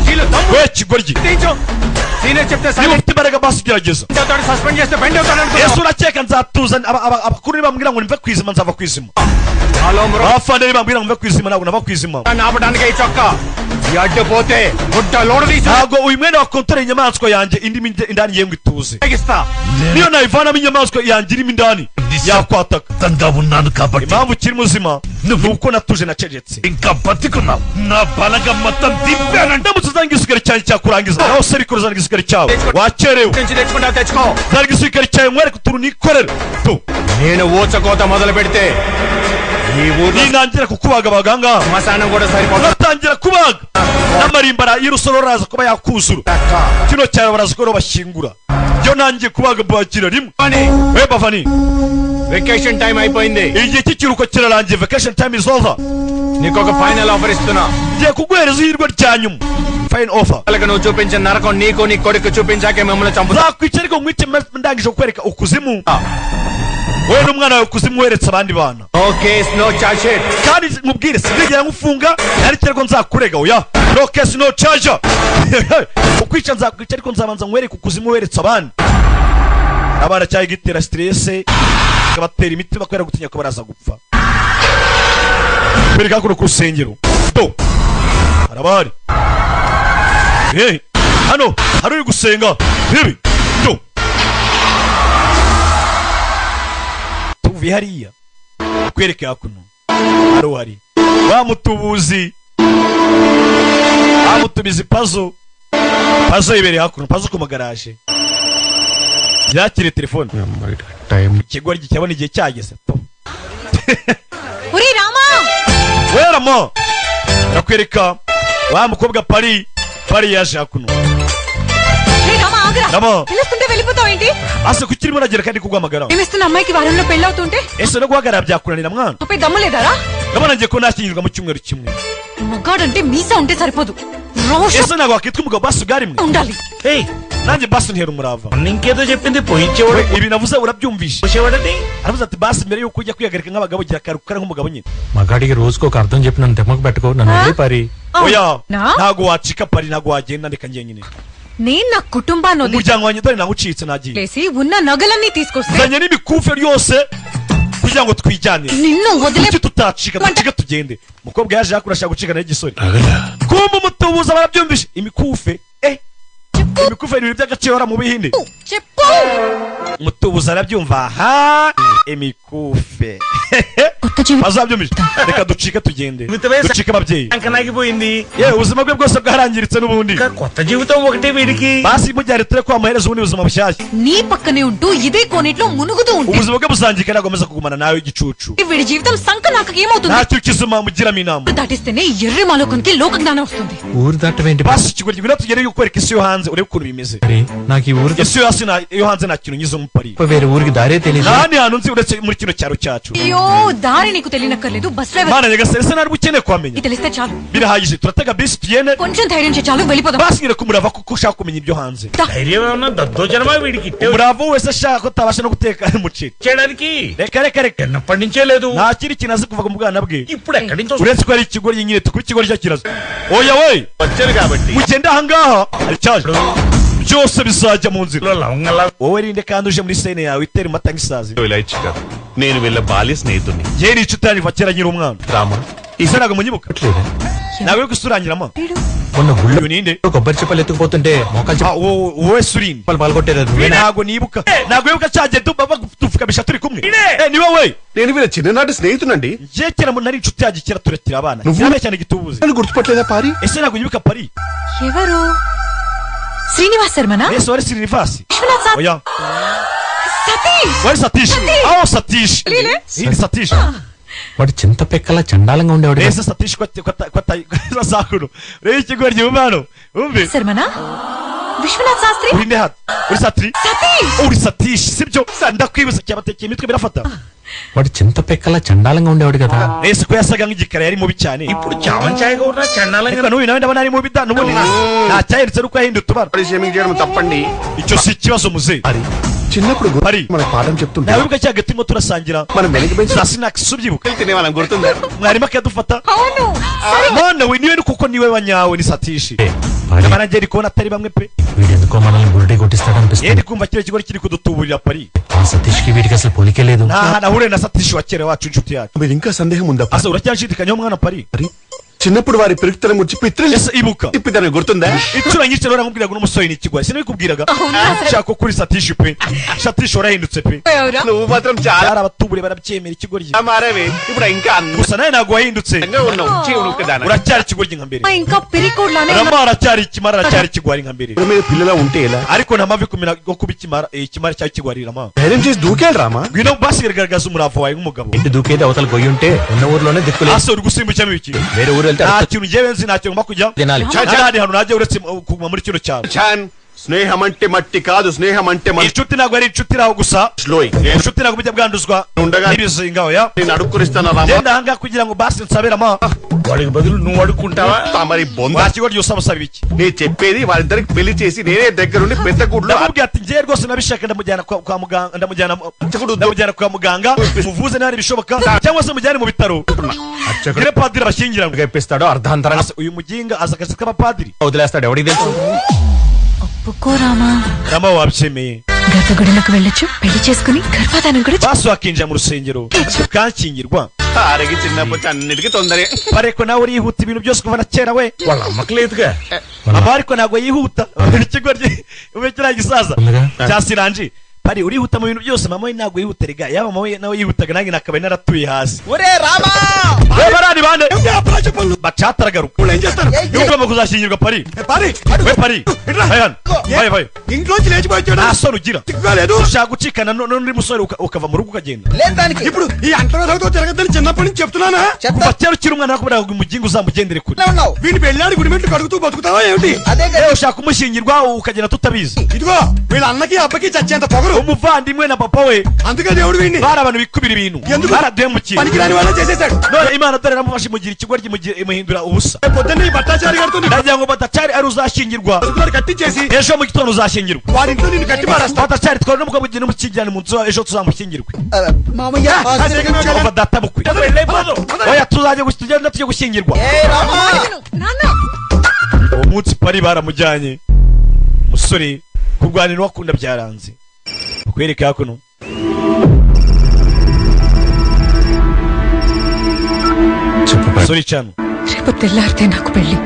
we kigoryi niba ufite imbaraga basi gerageza suspend చేస్తే bend ese urakeka nzatuza abakuru nibambwira ngo nimve kwizima nzava kwizima abafande nibambwira ngo mve kwizima ntabwo nava kwizima నాపడానికి ఈ చొక్క ఈ అడ్డుపోతే గుడ్డ లోడు తీసి ntabwo uyu mwenda wakontoreye inyamaswa yanjye indimi indani yewe ngo ituze ఇస్తా niyo nayivanamo inyamaswa yanjye irimo indani yakwataka తంగా ఉన్నాను కాబట్టి impamvu ukiri muzima ni uko natuje nacecetse ఇంకా బతికున్నావు నా బలగం మొత్తం దింపానంటే ndamutse uzana igisirikare cyanjye cyakurangiza nawe se bikora uzana igisirikare cyawe wakerewe నుంచి తెచ్చుకుంటా తెచ్చుకో uzana igisirikare cyawe mwereke utuntu nikorera tu నేను ఊచకోత మొదలు పెడితే ఈ ఊర్లో ninangira kukubagabaga ahangaha శ్మశానం కూడా సరిపోతుంది uratangira kubaga n'amarimbara y'urusoro raza kuba yakuzura kino cyaro baraza ko bashyingura byo nanjye kubaga bakira rimwe we bavani vacation time అయిపోయింది igihe cy'ikiruhuko kirarangiye vacation time is over నీకు ఒక final offer ఇస్తున్నా ngiye kuguhereza ihirwe rya nyuma fine offer వాళ్ళకి నువ్వు చూపించిన నరకం నీకు నీ కొడుకు చూపించాకే మిమ్మల్ని చంపుతా nzakwica ariko nkwice ndangije kukwereka ukuzimu wowe n'umwana wawe ukuzimu weretse abandi bana no case no charge sheet kandi mubwire sinigera ngufunga ariko ariko nzakurega oya no case no charge ukwica nzakwica ariko nzabanza nkwereke ukuzimu weretse abandi abana cyangwa igitera stress kabatera imiti bakwera gutinya ko baraza gupfa bereka kuno ku rusengero do arabari hano hari uri gusenga bibi do tuvi hariya kwereke hakuno hari wamutubuzi wamutubizi pazo ibereye hakuno pazo ku magaraje yakire telefone ikigori cyabona igihe cyageze uri rama weramo rakwereka wa mukobwa pari yaje hakuno rama ఆగరా రమా పిలుస్తుంటే వెళ్ళిపోతావు ఏంటి అసలు కుచ్చిరి మునగర కండి కుగమగర ఏమిస్తున్న అమ్మాయికి వారంలో పెళ్లి అవుతుంటే ఎసన గోగర బ్యాకునని నమ్మాన్ తోపే దమ్ము లేదారా రమణ జె కొనాసినిగా ముచ్చుంగరు చిమ్ము మగాడంటే మీసా ఉంటే సరిపోదు రోష ఎసన గో కిత్కుముగ బస్సు గారిమ్ ఉండాలి ఏయ్ nanjye basi ntera umurava ఇంకేదో చెప్పింది పోయించేవాడు ibi navuze urabyumvishe పోసేవాడని aravuze ati basi mbere yuko ujya kwihagarika nk'abagabo gira karukara nk'umugabo nyine మగాడికి రోజుకు ఒక అర్థం చెప్పి నన్ను తెమ్మకు పెట్టుకో నన్ను వదిలే పరి oya ntago wacika pari ntago wagenda ndeka njyenyine నేను నా కుటుంబాన్ని umuryango wanjye dore nawucitse nagiye లేసి ఉన్న నగలన్నీ తీసుకొస్తే zanye n'imikufe yose kugira ngo twijyanire నిన్ను వదిలే tutacika tugende mukobwa yaje yakurashaka gucika nayo igisore kumba umutubuza barabyumvishe imikufe imikufe ni by'agaciro mu bihinde చెప్పు umutubuza arabyumva aha imikufe bazabyumvishe reka ducike tugende ducike ababyeyi అంకనాగిపోయింది yewe ubuzima bwe bwose bwarangiritse n'ubundi కొత్త జీవితం ఒకటే వీడికి basi mujyare ture ko amaherezo ubundi buzima bushyashya నీ పక్కనే ఉంటూ ఇదే కోనేట్లో మునుగుతూ ఉంటే ubuzima bwe buzangika nagomeza kugumana nawe igicucu వీడి జీవితం సంక నాకు ఏమవుతుంది ntacyo kizima mugiramo inama దాటిస్తేనే ఎర్రి మాలోకానికి లోక జ్ఞానం వస్తుంది ఊరు దాటవేంటి basi ikigoryi ngwino tugere kukwereka isi yo hanze urebe ukuntu bimeze నాకు ఈ ఊరు isi yo hasi yo hanze nta kintu nyizo mupari వేరే ఊరికి దారే తెలియదు nani hantu nzi uretse muri kino cyaro cyacu అయ్యో దారి నీకు తెలియనక్కర్లేదు bus driver mana nyagasani se nari ukeneye kuhamenya ఇది తెలిస్తే చాలు birahagije turatega bisi tugende కొంచెం ధైర్యం చేయి చాలు వెళ్ళిపోదాం basi ngire kumurava kuko ushaka kumenya ibyo hanze ధైర్యం ఏమన్నా దద్దోజనమా వీడికి umurava wese ashaka ko atabasha no guteka umuceri చేయడానికి reka reka reka చిన్నప్పటి నుంచే లేదు nta kindi kintu azi kuva mu bwana bwe ఇప్పుడు ఎక్కడి నుంచి uretse ko ari ikigoryi nyine tukuri ikigoryi cyo kiraza oya we వచ్చారు కాబట్టి mugende ahangaha ari cyaje byose bizajya mu nzira లవంగలా wowe rinde kandi uje muri sene yawe itera amata nk'isazi నేను వీళ్ళ బాల్య స్నేహితుడిని njye ni inshuti yanjye kuva kera nkiri umwana Rama isa ntabwo munyibuka ntabwo uri gusturangiramo మొన్న గుళ్ళో uyu ninde కొబ్బరి చెప్పలు ఎత్తుకుపోతుంటే మోకాలు wowe surinde చెప్పలు పాల్గొట్టారు ntabwo nibuka ntabwo wibuka cyagiye dupfukamisha turi kumwe ni wowe నేను వీళ్ళ చిన్ననాటి స్నేహితునండి njye kera nari inshuti yanjye kera turekera abana cyane cyane gitubuze నన్ను గుర్తుపట్టలేదా పారి ese ntabwo nyibuka pari ఎవరు శ్రీనివాస్ శర్మనా ese wari Srinivas Vishwanath sir oya Satish wari Satish aho Satish Really? ni Satish వాడు చింత పెక్కల చండాలంగా ఉండేవాడు ese Satish kwa sakuru rero ikigoryi umano umve శర్మనా విశ్వనాథ్ Sastry urinde hano uri Satri Satish uri Satish sibyo ndakwibuza cyabatekeye imitwe birafata వాడు చింత పెక్కల చండాలంగా ఉండేవాడు కదా ese ko yasaga nk'igikara yari mubi cyane ఇప్పుడు చావంచాయగా ఉన్న చండాలంగా ariko n'uyu nawe ndabona ari mubi da n'ubundi nta cyahindutse nuko yahinduye utubara shaming చేయడం తప్పండి icyo si ikibazo muze చిన్నప్పుడు పరి మనకు పాఠం చెప్తుంటే nawe wibuka cya gatima turasangira మనం వెనక బెంచ్ za sinakisi ubyibuka తినేవాళ్ళం గుర్తుందా mwarimu akadufata అవును none we niwe kuko niwe wanyawe ni Satish పరి nyamara njye ndi kubona atari bamwe pe వీడు ఎందుకో మనల్ని బురుడి కొట్టిస్తాడు ye అనిపిస్తుంది ndi kumva kiriya kigori kiri kudutuburira pari ఆ సతీష్ కి వీడికి అసలు పోలికే లేదు nta hantu ahuriye na Satish wa kera wacu inshuti yacu మీరు ఇంకా సందేహం ఉందా asa uracyanshidikanyaho mwana pari చిన్నప్పుడు వారి పెరుగుతల ముచ్చి పిత్రులు ese ibuka తిప్పిదాన్ని గుర్తుందా inshuro nyinshi rero namubwiraga n'umusore ni ikigwari sinabikubwiraga nshaka ko kuri Satish pe Satish warahindutse pe ఎవరా నువ్వు మాత్రం చాలా byari abatubure barabyemera ikigoryi మారేవి ఇప్పుడు ఇంకా gusa nawe ntabwo wahindutse అందంగా ఉన్నావు చీవుడు కదా uracyari ikigoryi nka mbere ఇంకా పిరికోడ్లానే rama aracyari ikimara aracyari ikigwari nka mbere మీద పిల్లలా ఉంటే ఎలా ariko nta mavi kumena go kuba ikimara cyangwa ikigwari rama ధైర్యం చేసి దూకేయాలి Rama ngwino basi garagaza umurava wawe nk'umugabo ఇంటి దూకేది అవతల గొయ్యి ఉంటే ఉన్న ఊర్లోనే దిక్కులేదు asa uri gusimbukiramo iki వేరే ఊరు వెళ్తే nta kintu njyewe nzi nta kintu ngomba kujya తినాలి n'ahandi hantu najya uretse kuguma muri kino cyaro ఛాన్ స్నేహం అంటే మట్టి కాదు, స్నేహం అంటే inshuti ntabwo ari inshuti iraho gusa inshuti ntabwo bijya bwanduzwa n'ibizinga oya నేను అడుక్కురిస్తాను Rama genda ahangaha kugira ngo basi nsabiramo వాడికి బదులు నువ్వు అడుక్కుంటావా మరి బొంద wakigoryi usaba usaba iki నేను చెప్పేది వాళ్ళిద్దరికి పెళ్లి చేసి నేనే దగ్గరుండి పెద్ద గుడ్లో ndamubwira ati ngiye rwose nabishaka ndamujyana kwa muganga ndamujyana kwa muganga muvuze nabi bishoboka cyangwa se mujyane mu bitaro ngire padiri abashyingiranywe గెప్పిస్తాడో అర్ధాంతరంగా uyu muginga aza akazi k'abapadiri వదిలేస్తాడు ఎవడికి తెలుసు ఒప్పుకో రామా rama wabyemeye గర్భగుడిలోకి వెళ్ళొచ్చు పెళ్లి చేసుకుని గర్భాధానం కూడా basi wakinjira mu rusengero ukankingirwa ఆరగి చిన్నప్పుడు అన్నిటికీ తొందరే ariko nawe urihuta ibintu byose kuva na kera we వాళ్ళ అమ్మకి లేదుగా aba ariko ntabwo yihuta ikigoryi ube kiriya gisaza cya siranji pari urihuta mu bintu byose mama we ntabwo yihuta rega yaba mama we nawe yihutaga nange nakabaye naratuye hasi ఒరే Rama we barani bande bacataragaruka ugomba kuzashyingirwa pari we pari vaye ఇంట్లోంచి లేచిపోయాడు nta soni ugira లేదు ushaka gucikana n'undi musore ukava mu rugo ukagenda లేదానికి ఇప్పుడు ఈ అంటరాలతో తిరగద్దని చిన్నప్పటి నుంచి చెప్తున్నానా kuva kera ukiri umwana nakubwira ngo umugingo uzamugendere kure ఉన్నావు వీడిని పెళ్ళాడి గుడిమెట్లు కడుగుతూ బతుకుతావా ఏమిటి అదే ushaka kumushyingirwa ukagenda tutabizi ఇదిగో వీళ్ళ అన్నకి అబ్బకి చచ్చేంత పొగరు umuvandimwe na papa we అందుకే దేవుడు వీడిని bari abantu bikubira ibintu baraduhemukiye పనికిరాని వాళ్ళ చేసేసాడు none imana dore namufashe imugira ikigoryi imuhindura ubusa పొద్దున్న ఈ బట్టాచారి గారితో ndagira ngo batacari ari uzashyingirwa కట్టించేసి ejo mu gitondo uzashyingirwa వాడింట్లో నిన్ను కట్టి మారేస్తా batacari twari n'umukobwa ugiye n'umukijyane mu nzu ejo tuzamushyingirwe మామయ్య umva data bukwe oya tugenda tujye gushyingirwa uwo munsi pari baramujyanye umusore kurwanira uwakunda byaranze ukwereka hakuno sorry cyane రేపు తెల్లారితే నాకు పెళ్లి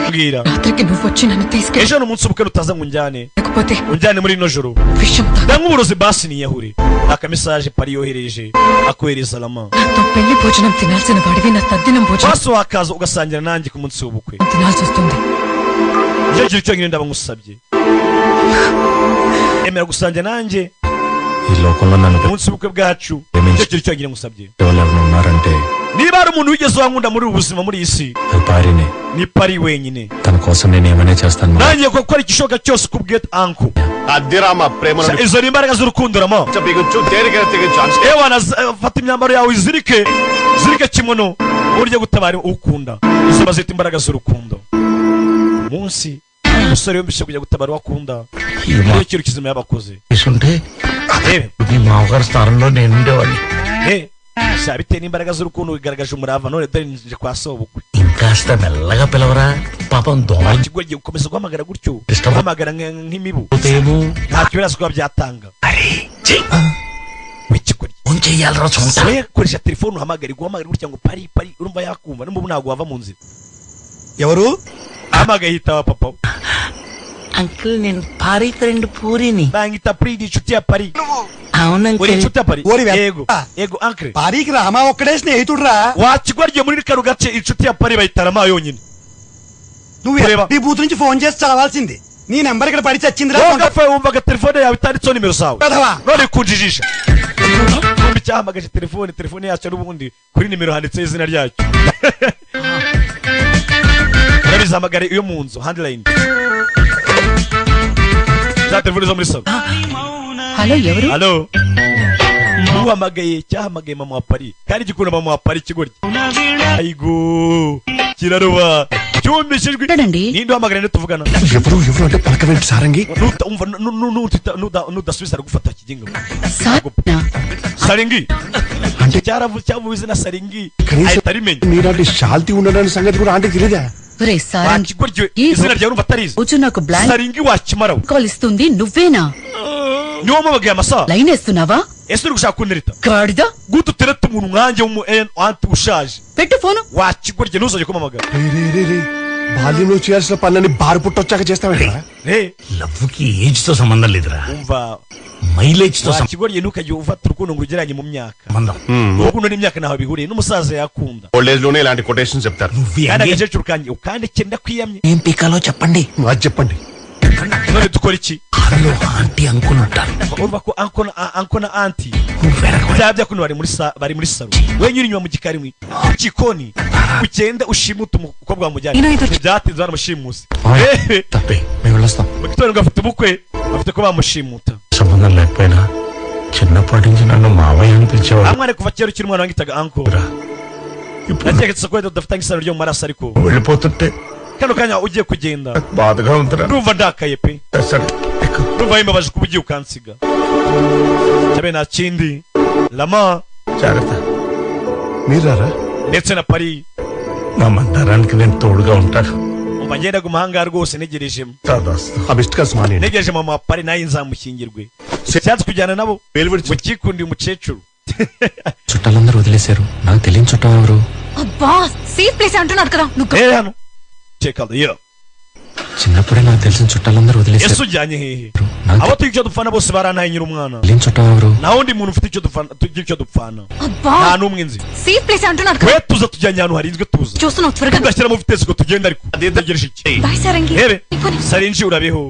mbwira రాత్రికి నువ్వు వచ్చి నన్ను తీసుకెళ్ళి ejo ni umunsi ubukwe utaza ngo unjyane లేకపోతే unjyane muri ino joro విషయం ndank'uburozi basi niyahure aka message pari yohereje akohereza lama నాతో పెళ్లి భోజనం తినాల్సిన వాడివి నా తద్దినం భోజనం basi wakaza ugasangira nanjye ku munsi w'ubukwe తినాల్సి వస్తుంది icyo gihe cyonyine ndaba ngusabye emera gusangira nanjye ఈ లోకంలో నన్ను umunsi w'ubukwe bwacu icyo gihe cyonyine ngusabye ఎవరు ఉన్నారంటే niba hari umuntu wigeze wankunda muri ubu buzima muri iyi si అది పారినే ni pari wenyine తన కోసం నేను ఏమైనా చేస్తాను nanjye gukora igishoboka cyose kubwira anko అది రామా ప్రేమ izo ni imbaraga z'urukundo rama బిగించు దేనికైనా తెగించు ewana fata imyambaro yawe zirike kimono uburyo gutabara ukunda izo bazita imbaraga z'urukundo umunsi umusore yumvise kujya gutabara wakunda iyo kintu kizima yabakoze తీసుంటే మీ మామగారి స్థానంలో నేను ఉండేవాడిని sha bitewe n'imbaraga z'urukundo bigaragaje umurava none dore nje kwa sobukwe ఇంకాస్త మెల్లగా పిలవరా పాపం దోమ ikigoryi gukomeza guhamagara gutyo guhamagara nk'imibu ntacyo birazi kuba byatanga w'ikigoryi ఉంచేయాలరా చూంటా koresha telefone uhamagare guhamagara gutya ngo pari urumva yakumva n'ubu ntabwo wava mu nzira ఎవరు ahamagaye hitaba papa uncle నేను పారి ఫ్రెండ్ పూరిని bangita pri ni inshuti ya pari అవును uri uncle inshuti ya pari ఓరి yego yego uncle పారికి రామా ఒక్కడే స్నేహితుడు రా wakigoryi muri kano gace inshuti ya pari bayitarama yonyine నువ్వు ఈ బూత్ నుంచి ఫోన్ చేసి చావాల్సింది నీ నెంబర్ ఇక్కడ పడి చచ్చింది wowe wumvaga telefone yawe itanditseho nimero zawe none kunjijisha kumbi cyahamagaje telefone yacu n'ubundi kuri nimero handitseho izina ryacyo urabizahamagare iyo mu nzu handline za telefone zo muri salo hello ఎవరు halo uhamagaye cyahamagaye mama wa pari kandi gikunda mama wa pari ikigoryi ayigo kiraruba cyumvishijwe ninde uhamagara nde tuvugana ఎవరు అంటే పలకవేంటి Sarangi nudasubiza aragufata kigingo saringi అంటే cyavuze izina saringi ahita arimenya నీలాంటి శాల్తీ ఉండడానికి సంగతి కూడా ఆంటీకి తెలీదా izina ryawe urumva atarizi saringi wakimaraho call ఇస్తుంది నువ్వేనా niwo mubagaye amasaha లైన్ వేస్తున్నావా ese uri gushaka kuntereta గాడిద gute utereta umuntu nkanjye anti ushaje పెట్టు ఫోను wakigorye ntuzajye kumamagara బాల్యంలో చేయాల్సిన పనులని బారు పుట్టొచ్చాక చేస్తావేంట్రా లవ్వుకి ఏజ్ తో సంబంధం లేదురా umva మైలేజ్ తో wakigorye ntukajye ufata urukundo ngo ugereranye mu myaka సంబంధం urukundo n'imyaka ntaho bihuriye n'umusaza yakunda old age లోనే ఇలాంటి కొటేషన్ చెప్తారు kandi agakecuru kanjye ukandike ndakwiyamye ఏం పీకాలో చెప్పండి అది చెప్పండి none dukora iki hello aunty uncle ఉంటారు urumva ko anko na anti byaba byakuno bari muri salo we nyiri inyuma mu gikari mu gikoni ugende ushimute umukobwa wamujyanye ntibyatinze baramushimusi తప్పే మేము వెళ్ళొస్తాం mu gitondo afite ubukwe afite ko bamushimuta సంబంధం లేకపోయినా చిన్నప్పటి నుంచి నన్ను మావయ్య అని పిలిచేవాడు amwana kuva kera ukiri umwana wangitaga anko nategetse ko udafitanye isano ryo mu maraso ariko వెళ్ళిపోతుంటే kano kanya ugiye kugenda బాధగా ఉందిరా ndumva ndakaye pe ndumva bimbabaje kuba ugiye ukansiga cyabe nta kindi lama జాగ్రత్త మీరారా ndetse na pari నా మందారానికి నేను తోడుగా ఉంటాను umva ngendaga umuhanga rwose negerejemo abishit kazi mani negereje mama pari nayo nzamushyingirwe cyatse kujyana nabo mu kikundiye umukecuru చుట్టాలందరూ వదిలేశారు నాకు తెలియని చుట్టాలు ఎవరు అబ్బా సేఫ్ ప్లేస్ అంటున్నాడు కదా నువ్వు hano chekado yo చిన్నప్పుడే నాకు తెలిసిన చుట్టాలందరూ వదిలేశారు yesu ujyanye hehe abo icyo dupfana bose barantaye nyiri umwana తెలియని చుట్టాలు ఎవరు naho undi muntu ufite icyo dupfana అబ్బా nta n'umwe nzi safe place అంటున్నాడు కదా we tuza tujyanye ahantu harinzwe tuza చూస్తున్నావు త్వరగా tugashyiramo vitesse ngo tugende ariko adegereje iki బాయ్ Sarangi rebe sarinji urabeho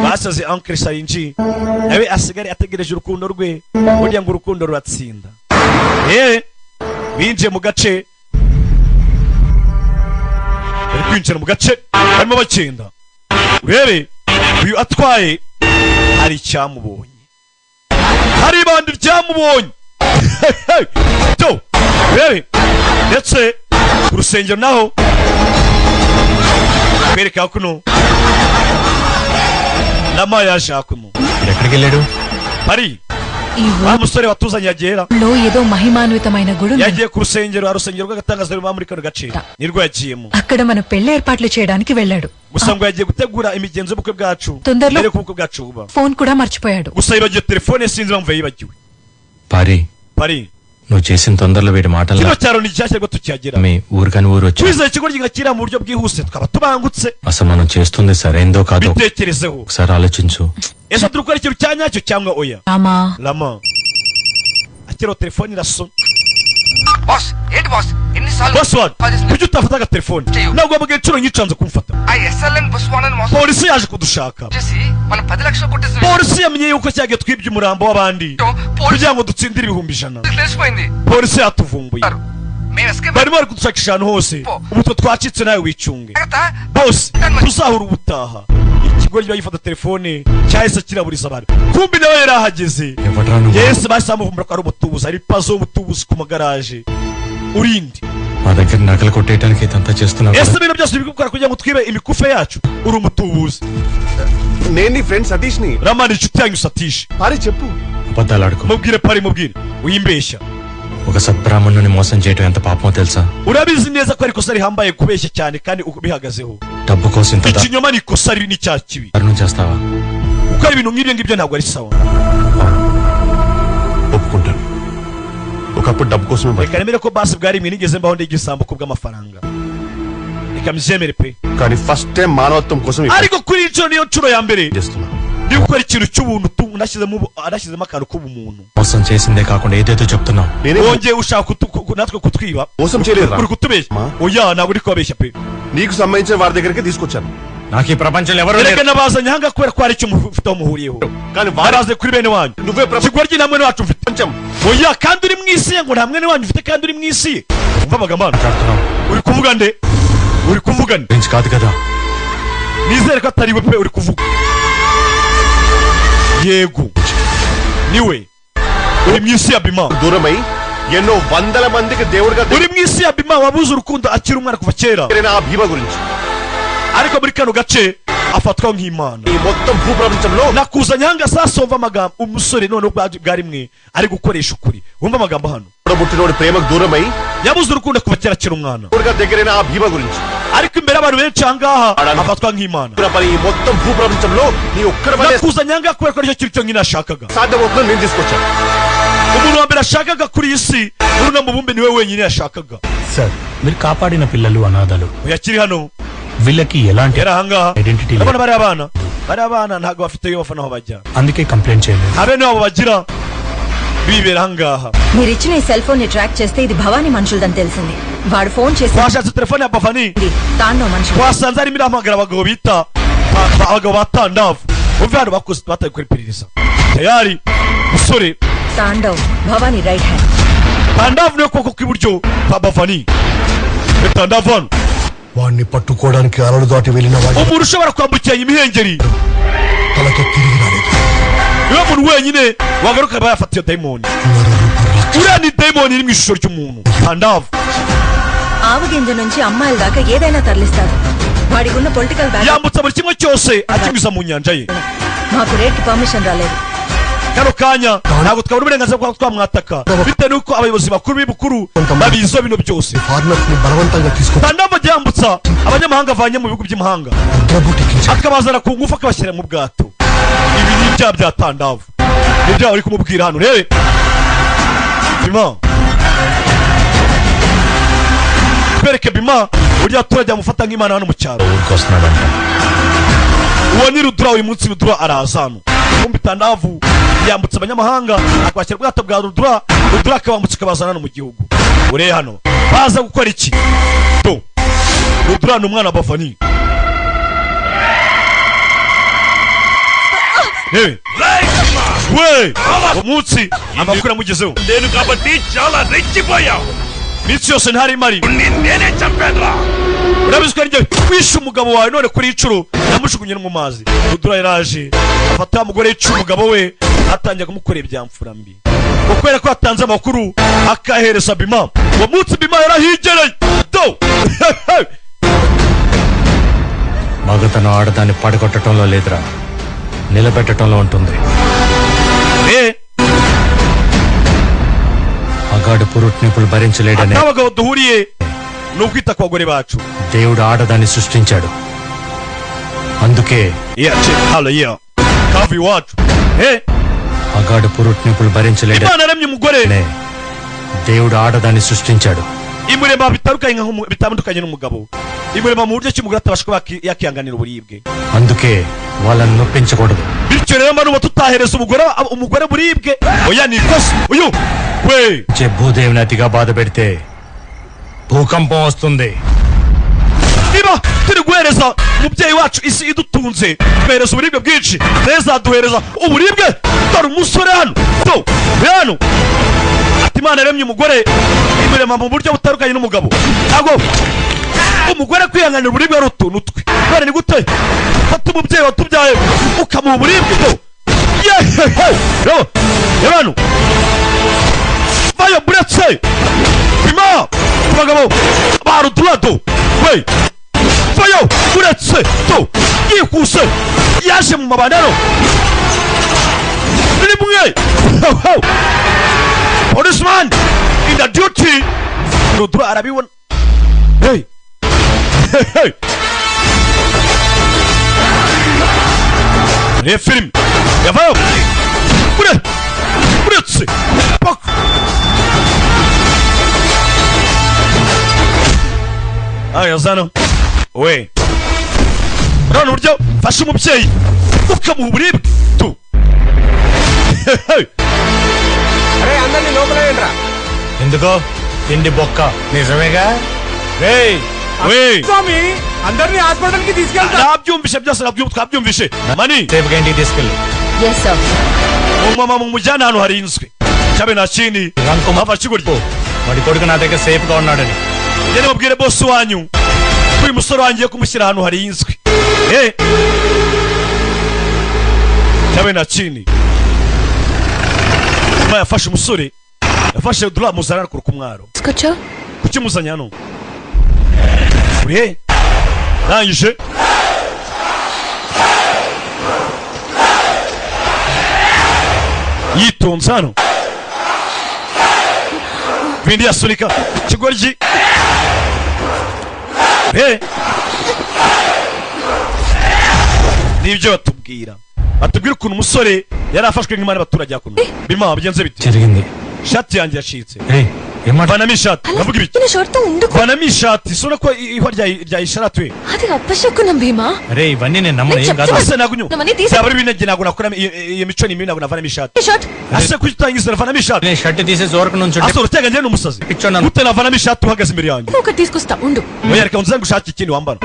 basaze uncle sarinji nawe asigare ategereje urukundo rwe burya ngo urukundo ruratsinda binjiye mu gace bari kwinjira mu gace barimo bagenda urebe uyu atwaye hari icyamubonye hari ibandi byamubonye to urebe ndetse ku rusengero naho kwereka kuno lama yaje hakuno ఎక్కడికి వెళ్ళాడు pari wa musore watuzanye yagera లో ఏదో మహిమాన్వితమైన గుడి yagiye ku rusengero arusengero rw'agatangazo rwa muri kano gace nirwo yagiyemo అక్కడ మన పెళ్లి ఏర్పాట్లు చేయడానికి వెళ్ళాడు gusa ngo yagiye gutegura imigenzo y'ubukwe bwacu తొందరలో mbere y'ubukwe bwacu buba phone కూడా మర్చిపోయాడు gusa yibagiwe telefone sinzi impamvu yayibagiwe pari నువ్వు చేసిన తొందరలో వీడి మాటలు kino cyaro ni gishyashya rwo tukihagera మీ ఊరికని ఊరు వచ్చి twiza ikigoryi ngakira mu buryo bwihuse tukaba tubangutse అసలు మనం చేస్తుంది సరైందో కాదో bitekerezeho ఒకసారి ఆలోచించు ese turi gukora ikintu cya nyacyo cyangwa oya lama akiriho telefone irasona boss ఏంటి boss ఎన్నిసార్లు boss wad kuki utafataga telefone ntabwo wabwiye inshuro nyinshi wanze kumfata ఆ ఎస్ఎల్ఎన్ బస్ వాళ్ళని మోసం polisi yaje kudushaka చేసి మన 10 లక్షలు కొట్టేసి polisi yamenye yuko cyagiye twibye umurambo w'abandi kugira ngo dutsindire 1,100 తెలిసిపోయింది polisi yatuvumbuye barimo bari kudushakisha ahantu hose ubu twe twacitse nawe wicunge bose tuzahura ubutaha ikigoryi bayifata telefone cyahise kiraburiza abantu kumbi nawe yari ahageze yese bahise bamuvumbura ko ari umutubuzi ari pazo w'umutubuzi ku magaraje urinde మా దగ్గర నకలు కొట్టేయడానికి ఇదంతా చేస్తున్నావు ese ibintu byose biri gukora kugira ngo twibe imikufe yacu uri umutubuzi నేను నీ ఫ్రెండ్ సతీష్ ని ramani inshuti yanyu satish pari చెప్పు అబద్ధాలు ఆడుకో mubwire pari mubwire uyimbeshya ఒక సద్బ్రాహ్మణుని మోసం చేయడం ఎంత పాపమో తెలుసా urabizi neza ko ari ikosa rihambaye kubeshya cyane kandi ubihagazeho డబ్బు కోసం ఇంత ikinyoma ni ikosa riri n'icyaha kibi దారుణం చేస్తావా gukora ibintu nk'ibyo ngibyo ntabwo ari sawa ఒప్పుకుంటాను ఒకప్పుడు డబ్బు కోసమే reka nemere ko basi bwari imwe nigeze mbaho ndi igisambo ku bw'amafaranga reka mbyemere pe కానీ ఫస్ట్ టైం మానవత్వం కోసం ariko kuri icyo niyo nshuro ya mbere చేస్తున్నా ndi gukora ikintu cy'ubuntu nashyizemo akantu k'ubumuntu మోసం చేసిందే కాకుండా ఏదేదో చెప్తున్నావు wongeye ushaka natwe kutwiba మోసం చేయలేదురా uri kutubeshya oya ntabwo uri kubabeshya pe నీకు సంబంధించిన వారి దగ్గరికి తీసుకొచ్చాను నాకు ఈ ప్రపంచంలో ఎవరు reka nabazanye aha ngaha kubera ko hari icyo mufiteho muhuriyeho కానీ baraze kuri bene wanyu నువ్వే ikigoryi nta mwene wacu mfite oya kandi uri mu isi ye ngo nta mwene wanyu ufite kandi uri mu isi ye umva amagambo hano uri kuvuga nde uri kuvuga nde గురించి కాదు కదా nizere ko atari we pe uri kuvuga yego niwe uri mu isi ya bima దూరమై ఎన్నో వందల మందికి దేవుడిగా uri mu isi ya bima wabuze urukundo akiri umwana kuva kera ఆ భీమ గురించి ariko muri kano gace afatwa nk'imana ఈ మొత్తం భూప్రపంచంలో nakuzanye hanga sasa wumva amagambo umusore none bwari mwe ari gukoresha ukuri wumva amagambo hano పుట్టినోడి ప్రేమకు దూరమై yabuze urukundo kuva kera akiri umwana దేవుడిగా దగ్గరైన ఆ భీమ గురించి ariko imbere y'abantu benshi ahangaha afatwa nk'imana ఈ మొత్తం భూప్రపంచంలో నీ ఒక్కడి nakuzanye hanga kubera ko aricyo kintu cyonyine yashakaga సాధ్యమవుతుందని నేను తీసుకొచ్చాను umuntu wa mbere yashakaga kuri iyi si muri uno mubumbe niwe wenyine yashakaga sir మీరు కాపాడిన పిల్లలు అనాథలు yakiri hano వీళ్ళకి ఎలాంటి yari ahangaha identity urabona bariya bana ntabwo bafite iyo bafana aho bajya అందుకే కంప్లైంట్ చేయలేదు abene wabo bagira bibera ahangaha మీరు ఇచ్చిన ఈ సెల్ ఫోన్ ని ట్రాక్ చేస్తే ఇది భవానీ మనుషులదని తెలిసింది వాడు ఫోన్ చేసి twashatse telefone ya bavani తాండవ మనుషులు twasanze harimo irahamagara abagabo bita abagabo ba tandavu umve hano bakoze bataye gukora iperereza tayari musore Tandav Bhavani right hand tandavu niyo kuboko kw'iburyo kwa bavani bitandavano వాణ్ణి పట్టుకోవడానికి అలలు దాటి వెళ్ళిన వాడు umuntu ushobora kwambukiranya imihengeri తలతో తిరిగి రాలేదు. niwe muntu wenyine wagaruka aba yafata iyo dayimoni uriya ni dayimoni iri mu ishusho ry'umuntu tandavu ఆవు గింజ నుంచి అమ్మాయిల దాకా ఏదైనా తరలిస్తాడు. వాడికి ఉన్న political back yambutsa buri kimwe cyose akinyuza mu nyanja ye మాకు రేట్ పర్మిషన్ రాలేదు. kano kanya ntabwo twabona uburenganzira bwo twamwataka bitewe n'uko abayobozi bakuru b'ibukuru babizo bino byose బలవంతంగా తీసుకొచ్చి tandavu ajya yambutsa abanyamahanga avanye mu bihugu by'imahanga akabazana ku ngufu akabashyira mu bwato. Ibi ni ibyaha bya tandavu nibyo uri kumubwira hano rebe bima bereke bima burya abaturage bamufata nk'imana hano mu cyaro. uwo ni rudura uyu munsi rudura araza hano kumbi tandavu yambutsa abanyamahanga akabashyira ubwato bwa rudura rudura akabambutsa akabazana hano mu gihugu. ure hano baza gukora iki do rudura ni umwana wa bafani we umunsi amakuru amugezeho నేను కాబట్టి చాలా రెచ్చిపోయావు. minsi yose ntari mari నేనే చంపానురా. urabizwa n'ibyo wishe umugabo wawe none kuri icuru yamushukunye no mu mazi. rudura yaraje afata wa mugore yica umugabo we atangiye kumukorera ibyamfura mbi kubera ko yatanze amakuru akahereza bima. uwo munsi bima yarahigereye do మగతను ఆడదాన్ని పడగొట్టడంలో లేదురా, నిలబెట్టడంలో ఉంటుంది. మగాడు పురుట్నిపులు భరించలేడనే abagabo duhuriye ni ukwita ku bagore bacu. దేవుడు ఆడదాన్ని సృష్టించాడు. అందుకే kavi iwacu మగాడు పురుట్నిపులు భరించలేడనే imana yaremye umugore దేవుడు ఆడదాన్ని సృష్టించాడు. imurema bitandukanye n'umugabo. imurema mu buryo ki umugore atabasha kuba yakihanganira uburibwe. అందుకే వాళ్ళని నొప్పించకూడదు. bityo rero manu tutahereza umugore buribwe oya ni ikosa. uyu we భూదేవిని అతిగా బాధ పెడితే భూకంపం వస్తుంది. niba turi guhereza umubyeyi wacu isi idutunze duhereza uburibwe bwinshi neza duhereza uburibwe. dore umusore hano do hano ati imana yaremye umugore imurema mu buryo butandukanye n'umugabo. ntabwo umugore kwihanganira uburibwe ari utuntu twe. none ni gute fata umubyeyi watubyaye ukamuha uburibwe do hano vayo buretse bima ku bagabo ba rudura do we vayo buretse do yikuse yaje mu mabandano ni mwe policeman in the duty rudura arabibona. hey ne film yavayo buretse aya zano we urabona uburyo fasha umubyeyi ukamuha uburibwe tu ఎందుకో తిండి బొక్క నిజమేగా. స్వామి అందరినీ హాస్పిటల్ కి తీసుకెళ్తా. nabyumvishe byose twabyumvishe mani సేపుగా ఇంటికి తీసుకెళ్ళు. umama mumujyana ahantu harinzwe cyabe na chini ava kigoryo వాడి కొడుకు నా దగ్గర సేఫ్ గా ఉన్నాడని yene mubwire boss wanyu uyu musore wangiye kumushyira ahantu harinzwe. cyabe na chini ma yafashe umusore yafashe dura muzana ku kumwaro kuki muzanya hano ure nangije yitonze hano bindi yasunika kigoryi nibyo batubwira ukuntu umusore yari afashwe nk'imana abaturage hakuno bima bigenze bite జరిగింది. shati yanjye yacitse vanamo ishati ndavuga ibiki vanamo ishati sura ko ihwa rya isharatwe అది అప్పశకునం భీమా అరే ఇవన్నీ నేను నమ్మను ఏం కాదు ase nagunyo sabari binege nago nakora iyo mico ni nago navanamo ishati ase kutangiza vanamo ishati నేను షర్ట్ తీసేసి ఊరక నుంచి ase urutega njye n'umusazi పిచ్చోన్నాను ute navanamo ishati uhagaze imbere yanjye ఒక తీసుకొస్తా ఉండు oya reka unzange ushake ikindi wambara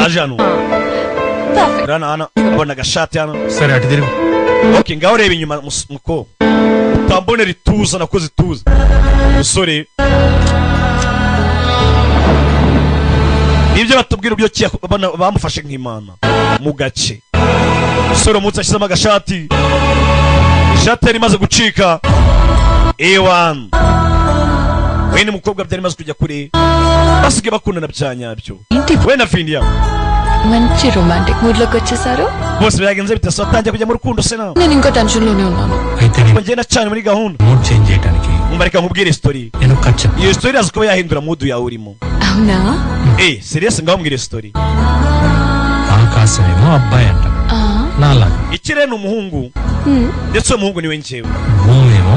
aje hano rana ana abona agashati hano సరే అటు తిరుగు okay ngaho reba inyuma muko utambonera ituza nakoze ituza umusore nibyo batubwira ubyo bamufashe nk'imana mu gace umusore umunsi ashyizemo agashati ishati yari imaze gucika A1 we n'umukobwa byari imaze kujya kure basigaye bakundana bya nyabyo we na Findia మంచి romantic mood లోకి వచ్చేసారు bose byagenze bite so atangiye kujya mu rukundo se nawe నేను ఇంకా టెన్షన్ లోనే ఉన్నాను అయితే ngenda cyane muri gahunda mood change చేయడానికి umbareka nkubwire story నేను కచ్చ iyo story azi kuba yahindura mood yawe urimo అవునా serious ngaho mbwire story ఆకాశమేమో అబ్బాయి అంట నాలా ikirere ni umuhungu ndetse umuhungu niwe njyewe భూమేమో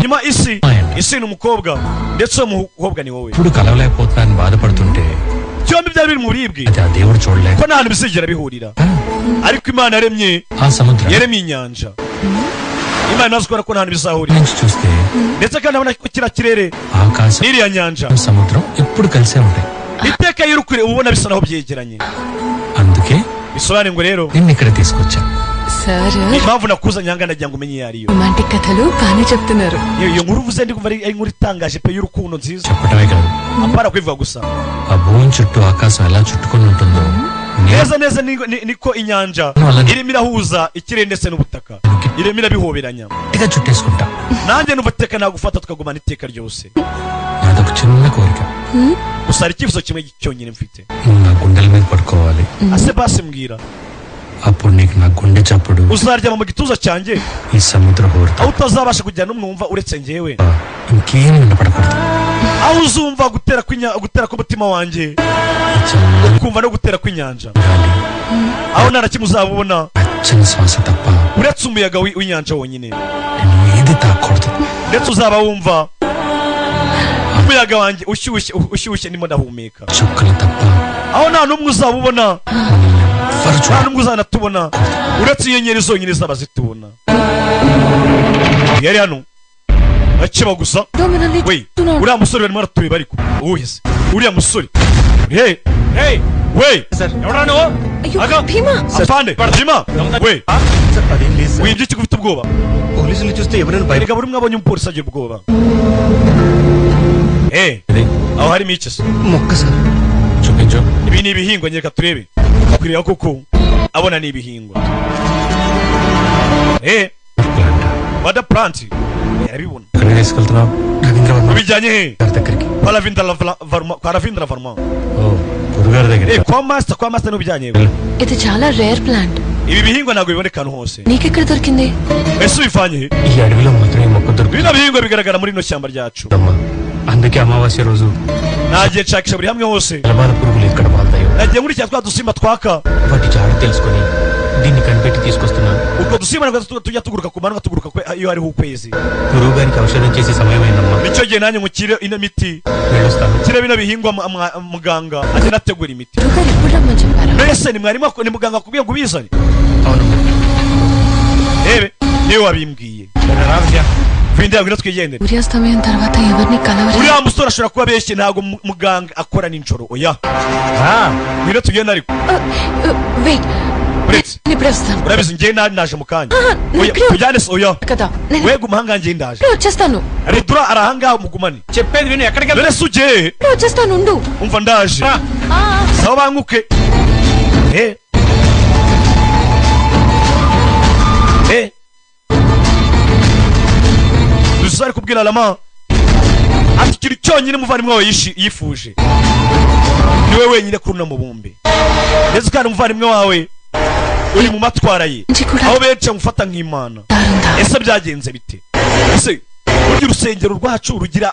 nyuma isi ni umukobwa ndetse umukobwa ni wowe ఇప్పుడు కలవలేకపోతున్నాను బాధపడుతుంటే byombi byari biri mu buribwe ఆ దేవుడు చూడలేక ko nta hantu bizigera bihurira ariko imana yaremye ఆ సముద్రం yaremye inyanja imana inazi ko nta hantu bizahurira నుంచి చూస్తే ndetse kandi abona ko kiriya kirere ఆకాశం n'iriya nyanja సముద్రం ఎప్పుడు కలిసే ఉంటాయి iteka y'urukure uba ubona bisa naho byegeranye అందుకే bisobanuye ngo rero నిన్ను ఇక్కడ తీసుకొచ్చా sir impamvu nakuzanye aha ngaha nagira ngo umenye iyo ariyo romantic కథలు బానే చెప్తున్నారు iyo nkuru uvuze ndi kumva ari inkuru itangaje pe y'urukundo nziza చెప్పటమే కాదు apara kwivuga gusa ఆ భూమి చుట్టూ ఆకాశం ఎలా చుట్టుకొని ఉంటుందో neza neza niko inyanja irimo irahuza ikirere ndetse n'ubutaka irimo irabihoberanya ఇక చుట్టేసుకుంటా nanjye numva iteka nagufata tukagumana iteka ryose నాదొక చిన్న కోరిక gusa hari icyifuzo kimwe cyonyine mfite నువ్వు నా గుండెల మీద పడుకోవాలి ase basi mbwira అప్పుడు నీకు నా గుండె చప్పుడు uzaryama mu gituza cyanjye ఈ సముద్ర హోరుతా aho utazabasha kujyana n'umwumva uretse njyewe ఇంకేం వినపడకూడదు aho uzumva gutera k'umutima wanjye ukumva no gutera kw'inyanja aho nta na kimwe uzabona పచ్చని శ్వాస తప్ప uretse umuyaga w'inyanja wonyine నేను ఏది తాకూడదు ndetse uzaba wumva umuyaga wanjye ushyushye ndimo ndahumeka చుక్కలు తప్ప aho nta n'umwe uzaba ubona nta n'umwe uzanatubona uretse inyenyeri zonyine zaba zitubona yari hano akiba gusa we uriya musore barimo aratureba ariko uwuhe se uriya musore hey we ఎవరా భీమా afande Bima we wibye iki ufite ubwoba పోలీసులు చూస్తే ఎవరైనా bari buri umwe abonye umupolisi agira ubwoba aho harimo iki se మొక్క సార్ చూపించు ibi ni ibihingwa nyereka turebe kureba koko abona ni ibihingwa wada plant yarabibona ఎక్కడికి తీసుకెళ్తున్నావు Ravindravarma bijyanye he గారి దగ్గరికి kwa Ravindra Verma ఓ గురుగారి దగ్గరికి kwa master n'ubijyanye ఇది చాలా rare plant ibi bihingwa ntabwo biboneka ahantu hose నీకెక్కడ దొరికింది ese ubivanye he ఈ అడవిలో మాత్రం ఈ మొక్క దొరుకుతుంది bino bihingwa bigaragara muri ino shyamba ryacu అందుకే అమావాస్య రోజు nagiye nshakisha buri hamwe hose ఎలబాల పురుగులు ఎక్కడ వాళ్తాయో nagiye nkurikira twa dusimba twaka వాటి జాడ తెలుసుకొని దీన్ని కనిపెట్టి తీసుకొస్తున్నాను utwo dusimba nabwo tujya tuguruka ku manywa tuguruka iyo hariho ukwezi గురువు గారికి ఔషధం చేసే సమయమైందమ్మా nicyo gihe nanjye nkukire ino miti వెళ్ళొస్తాను kire bino bihingwa muganga ajya nategura imiti గురుగారు ఎప్పుడు రమ్మని చెప్పారా mbese ni muganga akubwiye ngo ubizane అవునమ్మా rebe niwe wabimbwiye Findia ngwino twigendere సూర్యాస్తమయం తర్వాత ఎవరిని కలవరు uriya musore ashobora kuba benshi ntabwo muganga akora ninjoro oya ngwino tugende ariko wait ఇప్పుడు వస్తాను urabizi njye naje mu kanya oya tujyane se oya కదా wego umuhanga njye ndaje వచ్చేస్తాను ridura arahangaha mugumane చెప్పేది విను ఎక్కడికి dore se uje వచ్చేస్తాను ఉండు umva ndaje sawa banguke dusare kubwira lama ati ikintu cyonyine umuvandimwe wawe yifuje niwe wenyine kuri uno mubumbe ndetse kandi umuvandimwe wawe uri mu matwara ye aho benshi bamufata nk'imana ese byagenze bite ese burya urusengero rwacu rugira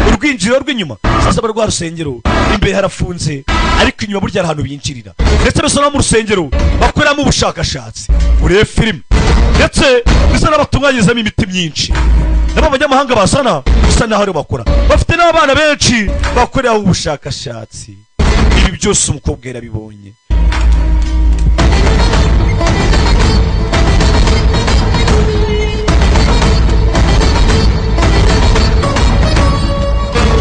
urwinjiriro rw'inyuma sasa rwa rusengero imbere harafunze ariko inyuma burya hari ahantu binjirira ndetse bisa no mu rusengero bakoreramo ubushakashatsi urebe filime ndetse bisa n'abatunganyirizamo imiti myinshi nabo abanyamahanga basana bisa n'aho aribo bakora bafite n'abana benshi bakoreraho ubushakashatsi ibi byose umukobwa yarabibonye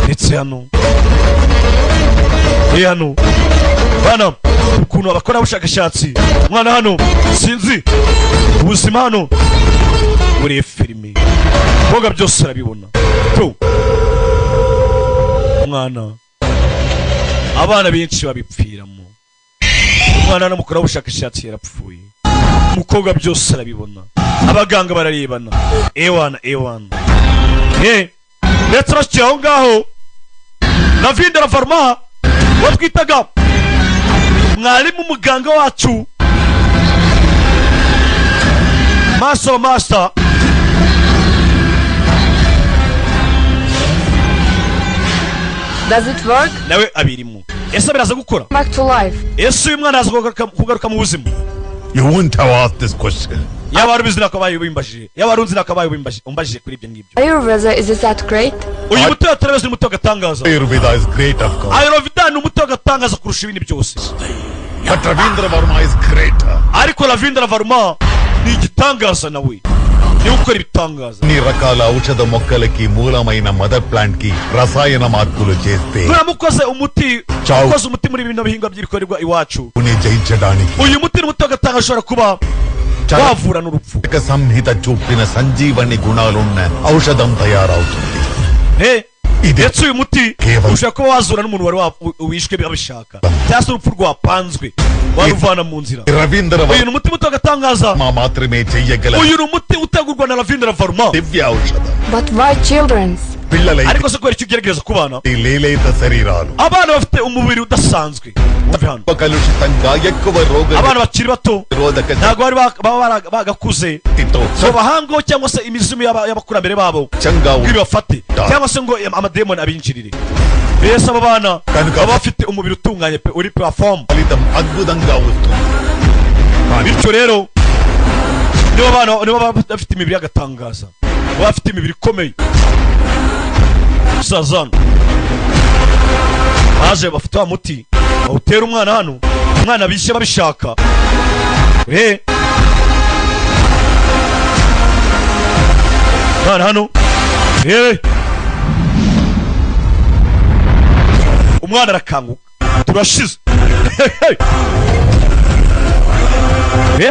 ndetse hano bana ukuntu abakora ubushakashatsi umwana hano sinzi ubuzima hano muri filime filime boga byose arabibona to umwana abana benshi babipfiramo umwana n'umukora w'ubushakashatsi yarapfuye umukobwa byose arabibona abaganga bararebana ewana ndetse bashyira aho ngaho na Vindera Varma watwitaga mwarimu umuganga wacu master Does it work? nawe abirimo ese biraza gukora Back to life. ese uyu mwana aza kugaruka mu buzima You wouldn't have asked this question. yaba ari bizina kabaye ubimbajije yaba ari unzina kabaye umbajije kuri ibyo ngibyo Ayurveda, is it that great? uyu muti wa televiziyo ni umuti w'agatangaza Ayurveda is great, of course. Ayurveda ni umuti w'agatangaza kurusha ibindi byose But Ravindra Varma is greater. ariko Ravindra Varma ni igitangaza nawe niwe ukora ibitangaza అన్ని రకాల ఔషధ మొక్కలకి మూలమైన mother plant కి రసాయన మార్పులు చేస్తే turamukoze umuti ukoze umuti muri bino bihingwa by'ibikorerwa iwacu జయించడానికి uyu muti ni umuti w'agatangaza ushobora kuba wavura n'urupfu సంహిత చూపిన సంజీవని గుణాలున్న ఔషధం తయారవుతుంది ndetse uyu muti ushobora kuba wazura n'umuntu wari wishwe babishaka cyangwa se urupfu rwapanzwe waruvana mu nzira uyu ni umuti muto w'agatangaza మాత్రమే చెయ్యగల uyu ni umuti utegurwa na Ravindra Varma దివ్య ఔషధం But why children's? ariko se kubera icyo ugerageza ku bana లేలేత శరీరాలు abana bafite umubiri udasanzwe కలుషితంగా ఎక్కువ రోగ abana bakiri bato ntabwo bari bagakuze ngo bahangeho cyangwa se imizimu y'abakurambere babo ngo ibafate cyangwa se ngo amademoni abinjirire mbese aba bana baba bafite umubiri utunganye pe uri platform అద్భుతంగా వస్తుంది bityo rero nibo baba bafite imibiri y'agatangaza baba bafite imibiri ikomeye sazana baje bafite wa muti bawutera umwana hano umwana bishe babishaka umwana hano umwana arakanguka turashize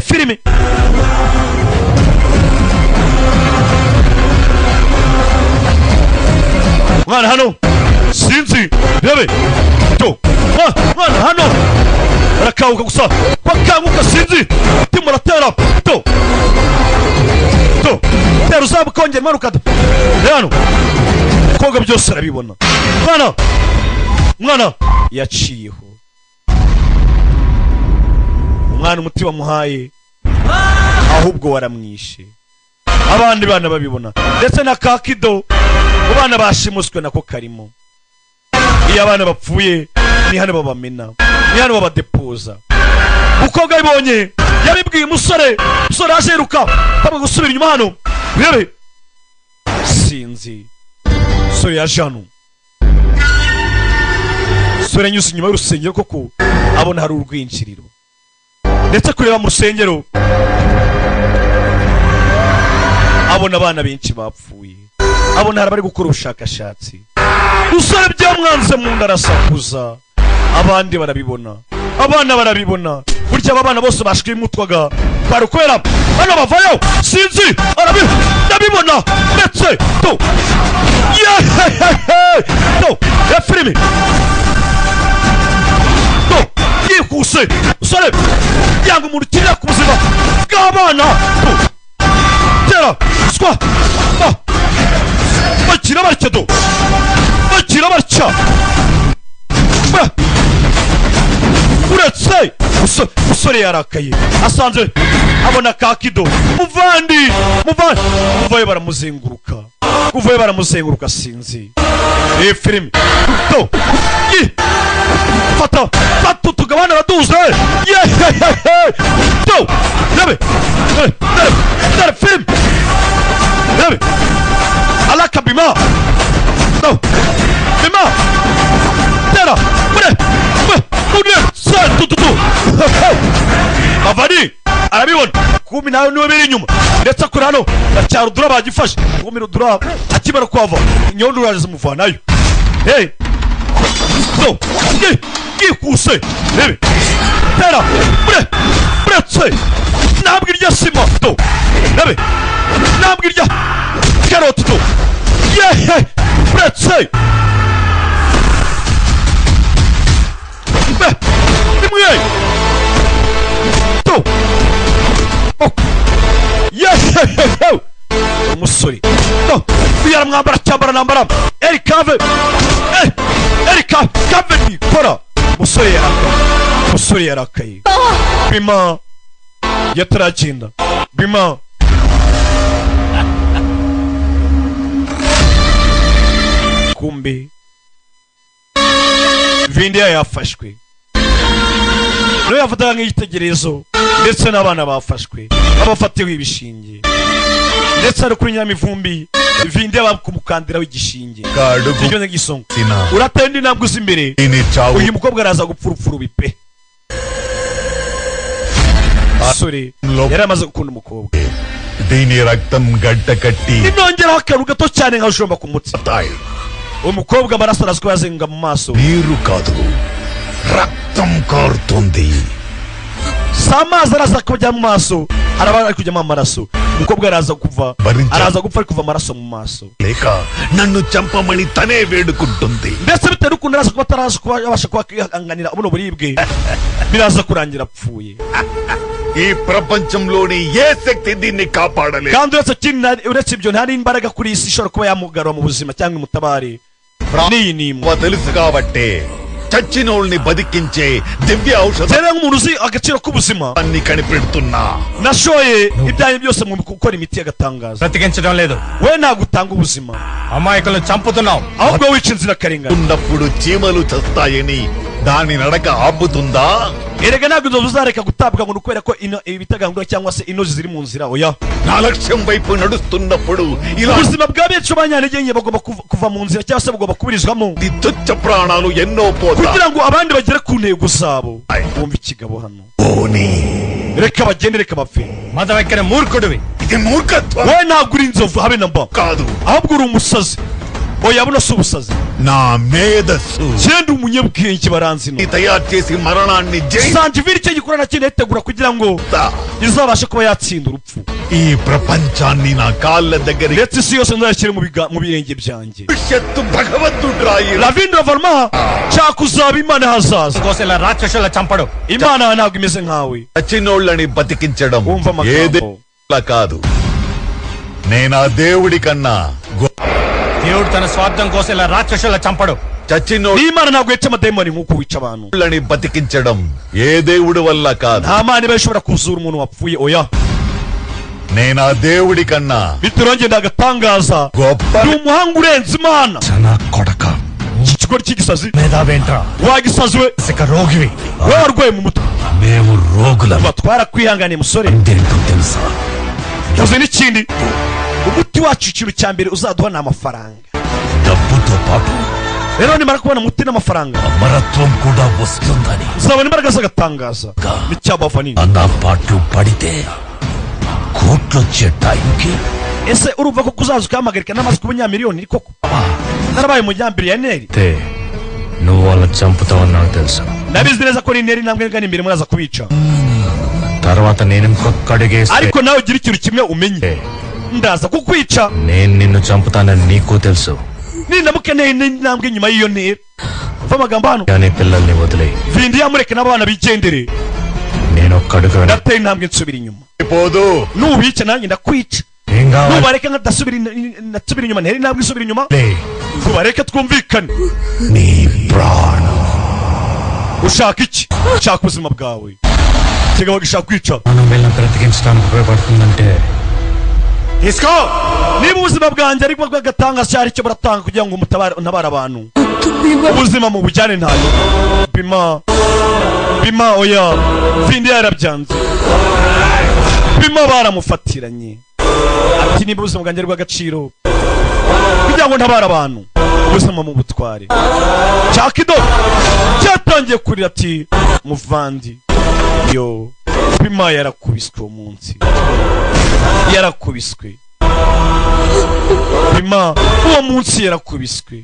filime umwana hano sinzi rebe to mwana hano arakanguka gusa bakanguka sinzi timuratera to tera uzabuka wongera imanuka hano koga byose arabibona mwana yaciyeho umwana umuti wamuhaye ahubwo waramwishe abandi bana babibona ndetse na kakido abana bashimuswe nako karimo iyo abana bapfuye ni hano babamena ni hano babadepoza umukobwa yabibonye yabibwiye umusore yaje yiruka bamwe gusubira inyuma hano rebe sinzi umusore yaje hano umusore yanyuze inyuma y'urusengero koko abona hari urwinjiriro ndetse kureba mu rusengero abona abana benshi bapfuye abona hari abari gukora ubushakashatsi usore byamwanze mu nda arasakuza abandi barabibona abana barabibona burya aba bana bose bashwimutwaga barukwera hano bavayo sinzi ndabibona ndetse to filime yihuse usore yanga umuntu ukirira ku buzima bw'abana tera swa bakira batya uretse usore yarakaye asanze abona kakido muvaye baramuzenguruka sinzi filime to fata utugabane araduze to rebe filime rebe alaka bima to bima tera bavani arabibona kumi nawe niwe biri inyuma ndetse kuri hano ndacyara udura bagifashe kumira udura akimara kwava inyondo uraje zimuvanayo yikuse rebe tera buretse ntabwo irya sima to rebe intambwe irya karoti tu yehe uretse nimwe tu yehe umusore no biyara mwambara cyambara nambara erikave erikave nikora umusore yarakaye bima yataragenda bima kumbe Vindiya yafashwe no yafataga nk'igitegerezo ndetse n'abana bafashwe abafatiwe ibishinge ndetse ari kuri Nyamivumbi Vindiya bakumukandira w'igishinge ibyo n'igisonga uratenda intambwe imbere uyu mukobwa araza gupfurupfura bipe sore yari amaze gukunda umukobwa దీని రక్తం గడ్డ కట్టి inongeraho akantu gato cyane nka ushomba ku mutsi umukobwa amaraso araziko yazenga mu maso నీరు కాదు రక్తం కారుతుంది samazi araza kujya mu maso haraba ari kujyamo amaraso umukobwa araza gupfa ari kuva amaraso mu maso లేక నన్ను చంపమని తనే వేడుకుంటుంది ndetse bitewe n'ukuntu araza kuba ataraza kuba yabasha kwihanganira buno buribwe biraza kurangira apfuye ఈ ప్రపంచంలోని ఏ శక్తి దీన్ని కాపాడలేదు kandi uretse ibyo nta n'imbaraga kuri iyi si ishobora kuba yamugarura mu buzima cyangwa imutabare n'iyi n'imwe తెలుసు కాబట్టే చచ్చినోళ్ళని బతికించే దివ్య ఔషధం rero nk'umuntu uzi agaciro k'ubuzima అన్ని కనిపెడుతున్నా nashoye ibyanyu byose mu gukora imiti y'agatangaza బ్రతికించడం లేదు we ntabwo utanga ubuzima అమాయకులను చంపుతున్నావు ahubwo wica inzirakarengane ఉన్నప్పుడు చీమలు చస్తాయని దాని నడక ఆపుతుందా erega ntabwo uzareka gutabwa ngo ukubera ko ibitagangura cyangwa se inozi ziri mu nzira oya నా లక్ష్యం వైపు నడుస్తున్నప్పుడు ఇలా ubuzima bwa benshi b'abanyantege nke bagomba kuva mu nzira cyangwa se bagomba kuburizwamo తుచ్చ ప్రాణాలు ఎన్నో పోతా kugira ngo abandi bagere ku ntego zabo bumva ikigabo hano reka bagende reka bapfe మదం ఎక్కిన మూర్ఖుడివి ఇది మూర్ఖత్వం wowe ntabwo uri inzovu habe na mba కాదు ahubwo uri umusazi oya buno si ubusazi నా మేధస్సు cyenda umunyabwenge baranzino తయారు చేసి మరణాన్ని sanjiviri icyo gikora nacyo yitegura kugira ngo izabashe kuba yatsinda urupfu ఈ ప్రపంచాన్ని నా కాళ్ళ దగ్గర ndetse isi yose nzayashyire mu birenge byanjye భవిష్యత్తు భగవంతుడు రాయి lavindra varma nshaka uzaba imana hazaza కోసం ఇలా రాక్షసుల చంపడు imana ntabwo imeze nkawe చచ్చినోళ్ళని బతికించడం wumva amagambo కాదు నేనా దేవుడి కన్నా దేవుడు తన స్వార్థం కోసం ఇలా రాక్షసుల చంపడు n'imana ntabwo yica amadayimoni nk'uko wica abantu బతికించడం ఏ దేవుడి వల్ల కాదు nta mana iba ishobora kuzura umuntu wapfuye oya నేనా దేవుడి కన్నా bituronge ndagatangaza ni umuhanga urenze imana కొడక iki kigori cy'igisazi మేధావేంట్రా wagisazi we ఇక రోగివి wowe warwaye mu mutwe మేము రోగులం twarakwihanganiye musore అందరికీ తెలుసా uzi n'ikindi umuti wacu ikintu cya mbere uzaduha ni amafaranga డబ్బుతో పాటు rero nimara kubona umuti n'amafaranga అమరత్వం కూడా వస్తుందని uzabona imbaraga z'agatangaza n'icyabava nini అన్న పాటు పడితే కోట్లొచ్చే టైంకి ese urumva ko kuzaza ukahamagarika n'amazi ku bunyamiliyoni koko narabaye umunyambiliyoneri నువ్వు వాళ్ళని చంపుతావని నాకు తెలుసు ndabizi neza ko n'intera intambwe ngana imbere muraza kubica తర్వాత నేను ఇంకొక అడుగేస్తే ariko nawe ugira ikintu kimwe umenye ndaza kukwica నేను నిన్ను చంపుతానని నీకు తెలుసు nindamuke n'intambwe nyuma y'iyo ntera umva amagambo hano కానీ పిల్లల్ని వదిలేయి Vindiya mureke n'abana bigendere నేను ఒక్క అడుగు ndateye intambwe nsubira inyuma nubica nanjye ndakwica nubareke ndasubira inyuma ntera intambwe isubira inyuma nubareke twumvikane నీ ప్రాణం ushaka iki ushaka ubuzima bwawe kigabo gishaka kwica మనం వీళ్ళని బ్రతికించడానికి ఉపయోగపడుతుందంటే isko niba ubuzima bwanjye ariko bw'agatangaza cyari cyo buratanga kugira ngo untabare abantu ubuzima mu bujyane ntayo bima oya Vindiya yarabyanze bima baramufatiranye ati niba ubuzima bwanjye bw'agaciro kugira ngo ntabare abantu ubuzima mu butware cyakido cyatangiye kurira ati muvandi yo bima yarakubiswe uwo munsi yarakubiswe bima uwo munsi yarakubiswe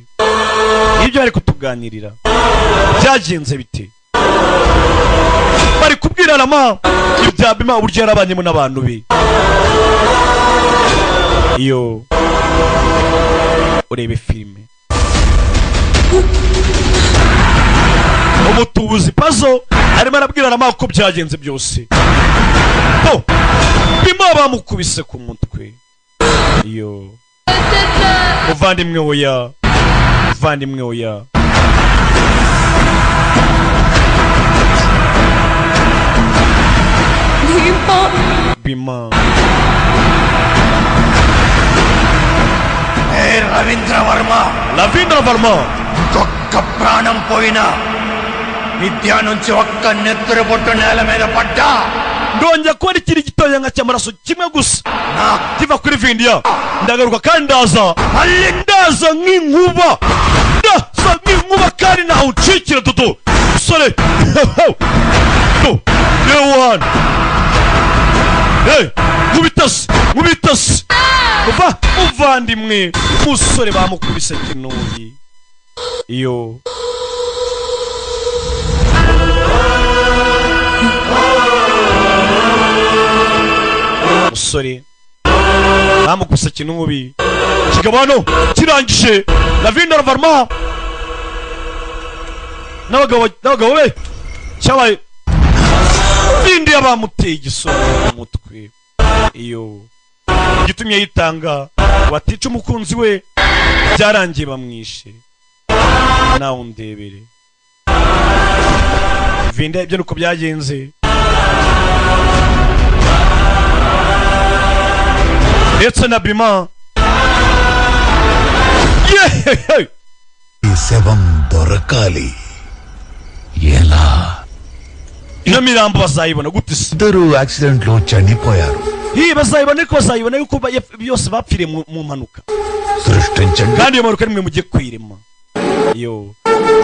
ibyo bari kutuganirira byagenze bite bari kubwira rama ibya bima uburyo yarabanyemo n'abantu be iyo urebe filime umutubuzi pazo arimo arabwira Rama ko byagenze byose. Bima bamukubise ku mutwe. Iyo muvandimwe oya, muvandimwe oya. Bima Ravindra వర్మ ఒక్క ప్రాణం పోయినా విద్య నుంచి ఒక్క నెత్తురు పొట్టు నేల మీద పడ్డా ndongera kubona ikintu gitoya nka cy'amaraso kimwe gusa kiva kuri Vindiya ndagaruka kandi ndaza nk'inkuba kandi naho ucikira dudu musore Lewan nkubitasi muvandimwe musore bamukubise kinuyi. Iyo musore bamukubise kinubi kigabano kirangije Ravindra Varma n'abagabo be cyabaye Vindiya bamuteye igisoro mu mutwe. Iyo gitumye yitanga batica umukunzi we byarangiye bamwishe. Nawe undebere Vindiya ibyo nuko byagenze. ndetse na Bima శవం దొరకాలి. ఎలా ino mirambo bazayibona gute se? ఇద్దరు యాక్సిడెంట్ లో చనిపోయారు. bazayibona ko bazayibona yuko byose bapfiriye mu mpanuka సృష్టించండి kandi iyo mpanuka nimwe mujye kwirema. Iyo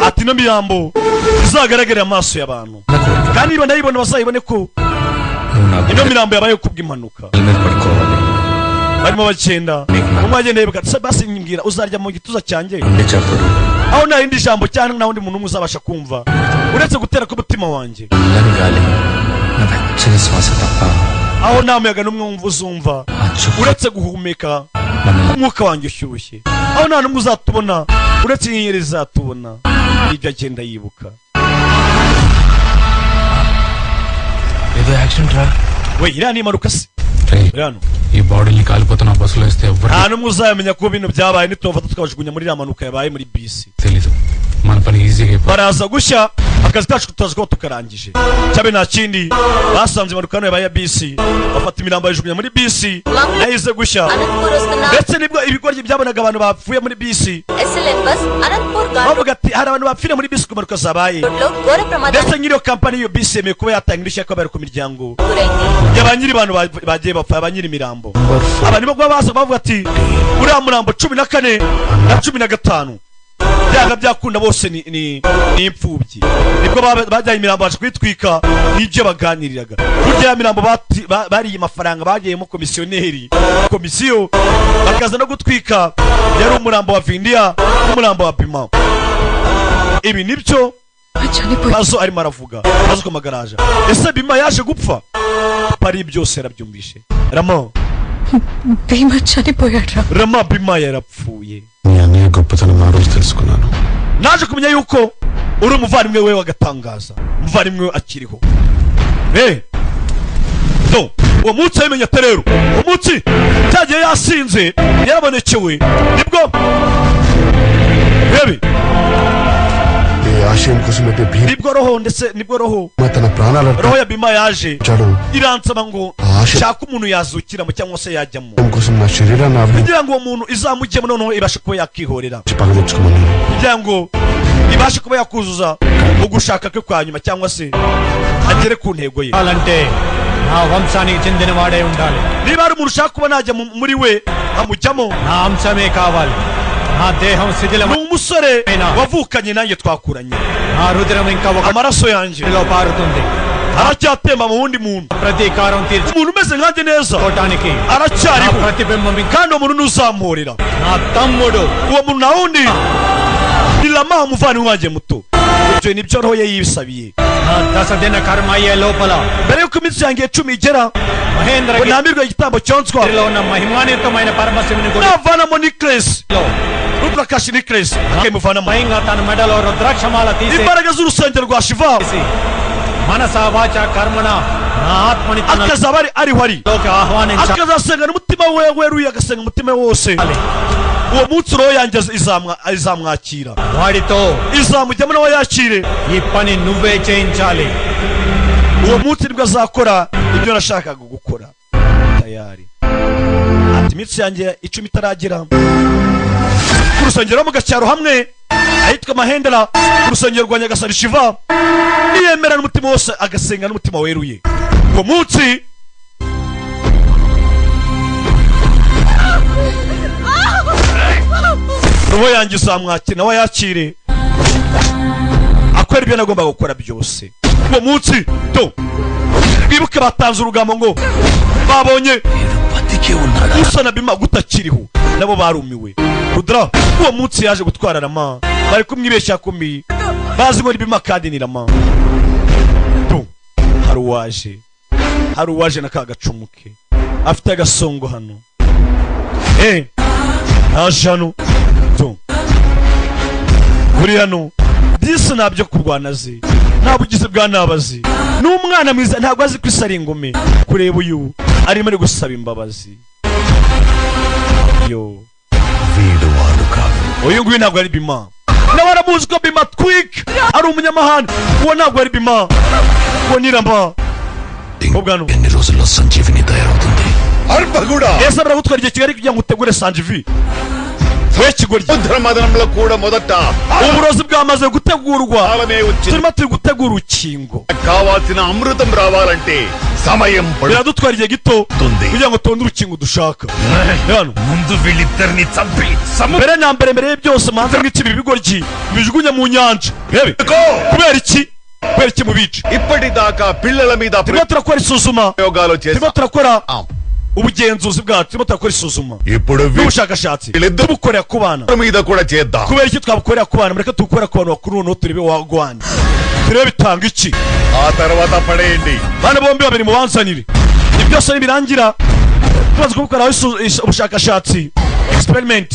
ati ino mirambo izagaragara amaso y'abantu kandi niba ndayibona bazayibone ko ino mirambo yabaye kubw'impanuka. barimo bagenda umwe agenda yibuka basi nyimbwira uzarya mu gituza cyanjye aho nta yindi jambo cyangwa nta wundi muntu umwe uzabasha kumva uretse gutera k'umutima wanjye aho nta muyaga n'umwe wumva uzumva uretse guhumeka umwuka wanjye ushyushye aho nta n'umwe uzatubona uretse inyenyeri zizatubona. ibyo agenda yibuka. we iriya ni impanuka se? ఈ బాడీని కాలిపోతున్న బస్సులో వేస్తే nta n'umwe uzamenya ko bino byabaye nitubafata tukabajugunya muri iriya mpanuka yabaye muri bisi. తెలీదు మన పని ఈజీగా baraza gushya akazi kacu tutazi ko tukarangije. cyabe nta kindi basanze impanuka hano yabaye ya bisi bafata imirambo bayijugunya muri bisi yahize gushya ndetse nibwo ibigoryi byabonaga abantu bapfuye muri bisi bavuga ati hari abantu bapfira muri bisi ku mpanuka zabaye ndetse nyiri iyo kampani y'iyo bisi yemeye kuba yatanga indishyi ko bari ku miryango ya ba nyiri abantu bagiye bapfa ba nyiri imirambo. abantu bo baza bavuga ati uriya murambo 14 na 15 byaga byakunda bose ni imfubyi. nibwo bajyanye imirambo baje kwitwika n'ibyo baganiriraga. burya ya mirambo bariye amafaranga bagiyemo komisiyo bakaza no gutwika yari umurambo wa Vindiya n'umurambo wa Bima. ibi nibyo bazo arimo aravuga bazo ku magaraje. ese Bima yaje gupfa? pari byose yarabyumvishe. Bima chanipoyadra. Bima yarapfuye. నీ అన్నయ్య గొప్పతనం ఆ రోజు తెలుసుకున్నాను. naje kumenya yuko uri umuvandimwe we wagatangaza umuvandimwe akiriho. uwo munsi yamenya rero umunsi cyagiye yasinze yarabonekewe nibwo nibwo roho ndetse nibwo roho ya Bima yaje iransaba ngo shaka umuntu yazukiramo cyangwa se yajyamo kugira ngo uwo muntu izamujyemo noneho ibashe kuba yakihorera kugira ngo ibashe kuba yakuzuza mu gushaka kwe kwa nyuma cyangwa se agere ku ntego ye. నా వంశానికి చెందిన వాడే ఉండాలి. niba ari umuntu ushaka kuba najya muri we amujyamo నా అంశమే కావాలి. నా దేహం శిథిలం. ni umusore wavukanye nanjye twakuranye. నా రుద్రం ఇంకా amaraso yanjye పారుతుంది. aracyatemba mu wundi muntu. ప్రతీకారం తీర్చు umuntu umeze nkanjye neza aracyariho ప్రతిబింబం kandi uwo muntu ntuzamurira. నా తమ్ముడు uwo muntu na wundi ni Rama umuvandimwe wanjye muto. ibyo nibyo roho ye yibisabiye దశదిన కర్మ అయ్యే లోపల mbere yuko iminsi yanjye 10 igera Mahindra namirwe igitambo cyonswa ఉన్న మహిమాన్వితమైన పరమశివుని గుడి navanamo necklace Rudrakashi necklace akayimuvanamo స్వయంగా తన మెడలో రుద్రాక్షమాల తీసి imbaraga z'urusengero rwa Shiva మనస వాచ కర్మణ నా ఆత్మని akazaba ari wari లోక ఆహ్వానించ akazasenga n'umutima we weruye agasenga umutima wose uwo munsi roho yanjye izamwakira వాడితో izamujyamo nawe yakire ఈ పని నువ్వే చేయించాలి uwo munsi nibwo azakora ibyo nashakaga gukora tayari ati iminsi yanjye 10 itaragera ku rusengero mu gacyaro hamwe ahitwa Mahendra ku rusengero rwa Nyagasani Shiva niyemera n'umutima wose agasenga n'umutima weruye uwo munsi roho yanjye izamwakira nawe yakire akora ibyo nagomba gukora byose uwo munsi to bibuke batanze urugambo ngo babonye usa na Bima gutakiriho nabo barumiwe Rudra uwo munsi yaje gutwara Rama bari kumwibeshya kumi bazi ngo Bima kandi ni Rama to hari uwaje na kagacumuke afite agasongo hano hano to buri hano disi nabyo kurwanaze nabugize bwa nabazi n'umwana mwiza ntabwo azi kwisara ingome kureba uyu arimo ari gusaba imbabazi yo వీడు వాడు కాదు uyu nguyu ntabwo ari Bima nawe aramuzi ko Bima Twig ari umunyamahanga uwo ntabwo ari Bima uwo ni Rama ubwano ఎన్ని రోజుల్లో సంజీవిని తయారవుతుంది అర్పగుడా ese baragutwara igihe kigali kugira ngo utegure Sanjivi ధర్మదనంలో కూడా మొదట uburozi bwamaze gutegurwa turimo turi gutegura urukingo కావాల్సిన అమృతం రావాలంటే సమయం biradutwara igihe gito kugira ngo tubone urukingo dushaka ముందు వీళ్ళిద్దరిని చంపి mbere na mbere byose manze mw'ikibi ibigoryi bijugunye mu nyanja kubera iki mu bice ఇప్పటిదాకా పిల్లల మీద turimo turakora isuzuma ప్రయోగాలు turimo turakora ubugenzuzi bwacu turimo turakora isuzuma ఇప్పుడు n'ubushakashatsi tubukorera ku bana మీద కూడా చేద్దాం kubera iki twabukorera ku bana mureke tubukorera ku bantu bakuru noneho turebe wagwana turebe bitanga iki ఆ తర్వాత పడేయండి bana bombi babiri mubanzanire ibyo byose nibirangira tumaze kubukora ubushakashatsi experiment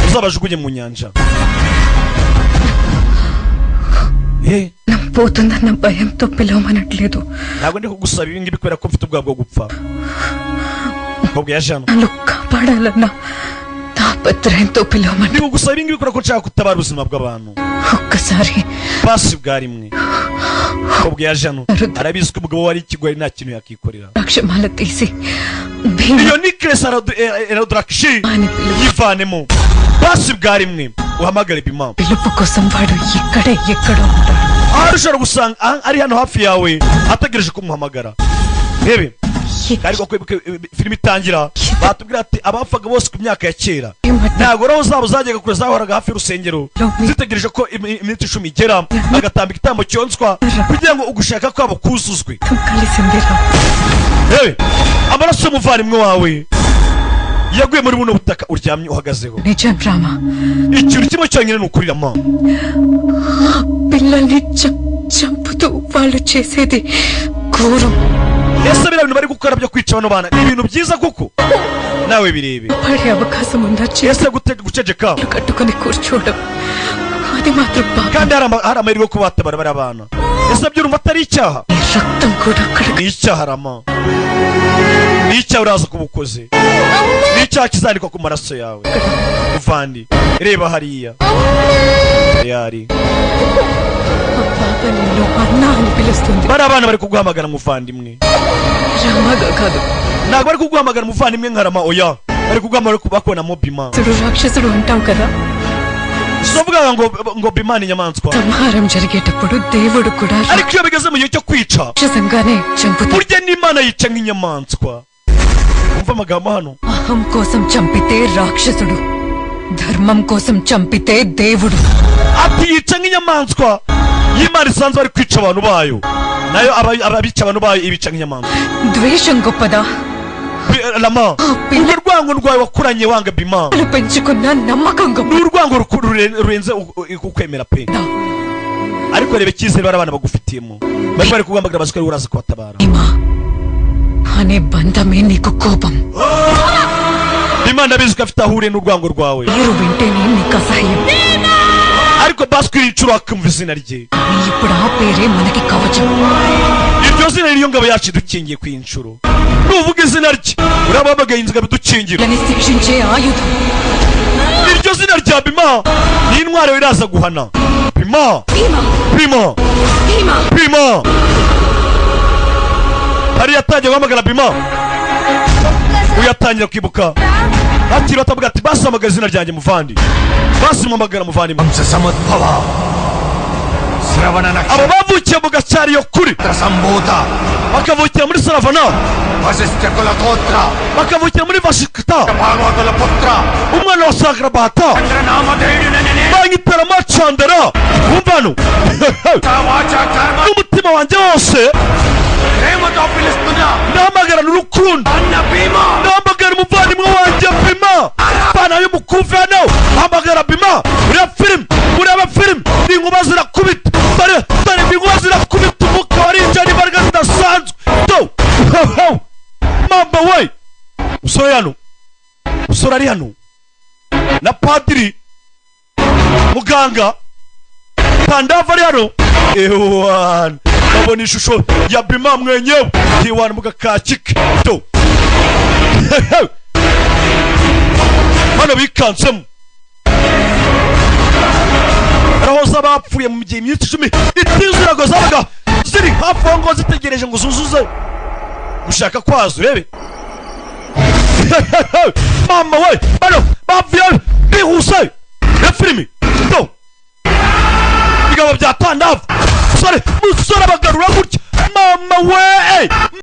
uzabajugunye mu nyanja పోతుందన్న భయంతో పిలవమనట్లేదు ntabwo ndi kugusaba ibi ngibi kubera ko mfite ubwoba bwo gupfa ubwo yajano నన్ను కాపాడాలన్న తాపత్రయంతో పిలవమని ndi kugusaba ibi ngibi kubera ko nshaka gutabara ubuzima bw'abantu ఒక్కసారి basi bwa rimwe ubwo yajano arabizi ko umugabo wari ikigwari nta kintu yakikorera రాక్షమాల తీసి iyo necklace Rudrakashi yivanemo basi bwa rimwe uhamagare Bima పిలుపు కోసం వాడు ఎక్కడో ఉంటాడు arashobora gusanga ari hano hafi yawe ategereje kumuhamagara rebe ariko filime itangira batubwira ati abapfaga bose ku myaka ya kera ntabwo roho zabo zajyaga kure zahoraga hafi y'urusengero zitegereje ko iminsi 10 igera agatamba igitambo cyonswa kugira ngo ugushaka kwabo kuzuzwe amaraso y'umuvandimwe wawe yaguye muri buno butaka uryamye uhagazeho నిజం Rama ikintu kimwe cyonyine ni ukuri Rama పిల్లల్ని చంపుతూ వాళ్ళు చేసేది ఘోరం ese biriya bintu bari gukora byo kwica bano bana ni ibintu byiza kuko nawe birebe పడే అవకాశం ఉందా ese guceceka కట్టుకొని కూర్చోవడం అది మాత్రం kandi hari amahirwe yo kubatabara bari abana ese byurumva atari icyaha రక్తం కూడా అక్కడ ni icyaha Rama ni icyaha uraza kubukoze ni icyaha kizandikwa ku maraso yawe muvandi reba hariya yari బాబా నిన్ను అన్నా అని పిలుస్తుంది bari abana bari kuguhamagara muvandimwe రామగా కాదు ntabwo bari kuguhamagara muvandimwe nka Rama oya bari kuguhamagara bakubonamo Bima రాక్షసుడు అంటావు కదా sovuga ngo Bima ni inyamaswa సంహారం జరిగేటప్పుడు దేవుడు కూడా ariko iyo bigeze mu gihe cyo kwica రాక్షసంగానే చంపుతాడు burya n'Imana yica nk'inyamaswa umva amagambo hano అహం కోసం చంపితే రాక్షసుడు ధర్మం కోసం చంపితే దేవుడు ati yica nk'inyamaswa y'Imana isanzwe bari kwica abantu bayo nayo ababica abantu bayo ibica nk'inyamaswa ద్వేషం గొప్పదా Rama urwo rwango rwawe wakuranye wanga Bima పెంచుకున్న నమ్మకం ni urwango rurenze ukwemera pe ariko reba icyizere bari abana bagufitiyemo bari kuguhamagara bazi ko ari uraza kubatabara అనే బంధమే నీకు కోపం Imana bizi ko afite ahuriye n'urwango rwawe మీరు వింటేనే నీకు అసహ్యం ariko baskwira inshuro akumva izina rye ఇప్పుడు ఆ పేరే మనకి కవచం iryo zina niyo ngabo yacu dukingiye ku inshuro nuvuga izina rye urababagaye inzira bidukingira శిక్షించే ఆయుధం iryo zina rya Bima ni intwaro iraza guhana Bima hari yatangiye guhamagara Bima uyatangira kwibuka ati batavuga ati basamagaza izina ryanjye muvandi basimamagara muvandi abo bavukiye mu gacyari yo kuri bakavukira muri Saravana bakavukira muri Vashikta umwana wa Sagrabata banyitera amacandara wumvano n'umutima wanjye wose ndahamagarana urukundo ndahamagara umuvandimwe wanjye Bima bana y'umukufi hano hamagara Bima ureba filime n'inkuba zirakubita dore n'inkuba zirakubita umuka warinjira imbaraga zidasanzwe mamba we musore ari hano na padiri muganga Tandava ari hano ewana babona ishusho ya Bima mwenyewe yiwana mugakakike hano bikansemo arahoza bapfuye mu gihe imyinshi 10 itizirago zabaga ziri hafi aho ngo zitegereje ngo zuzuze gushaka kwazo urebe mama we bano bapfuye bihuse ya filimi bigabo bya Tandava musore abagarura gutya mama we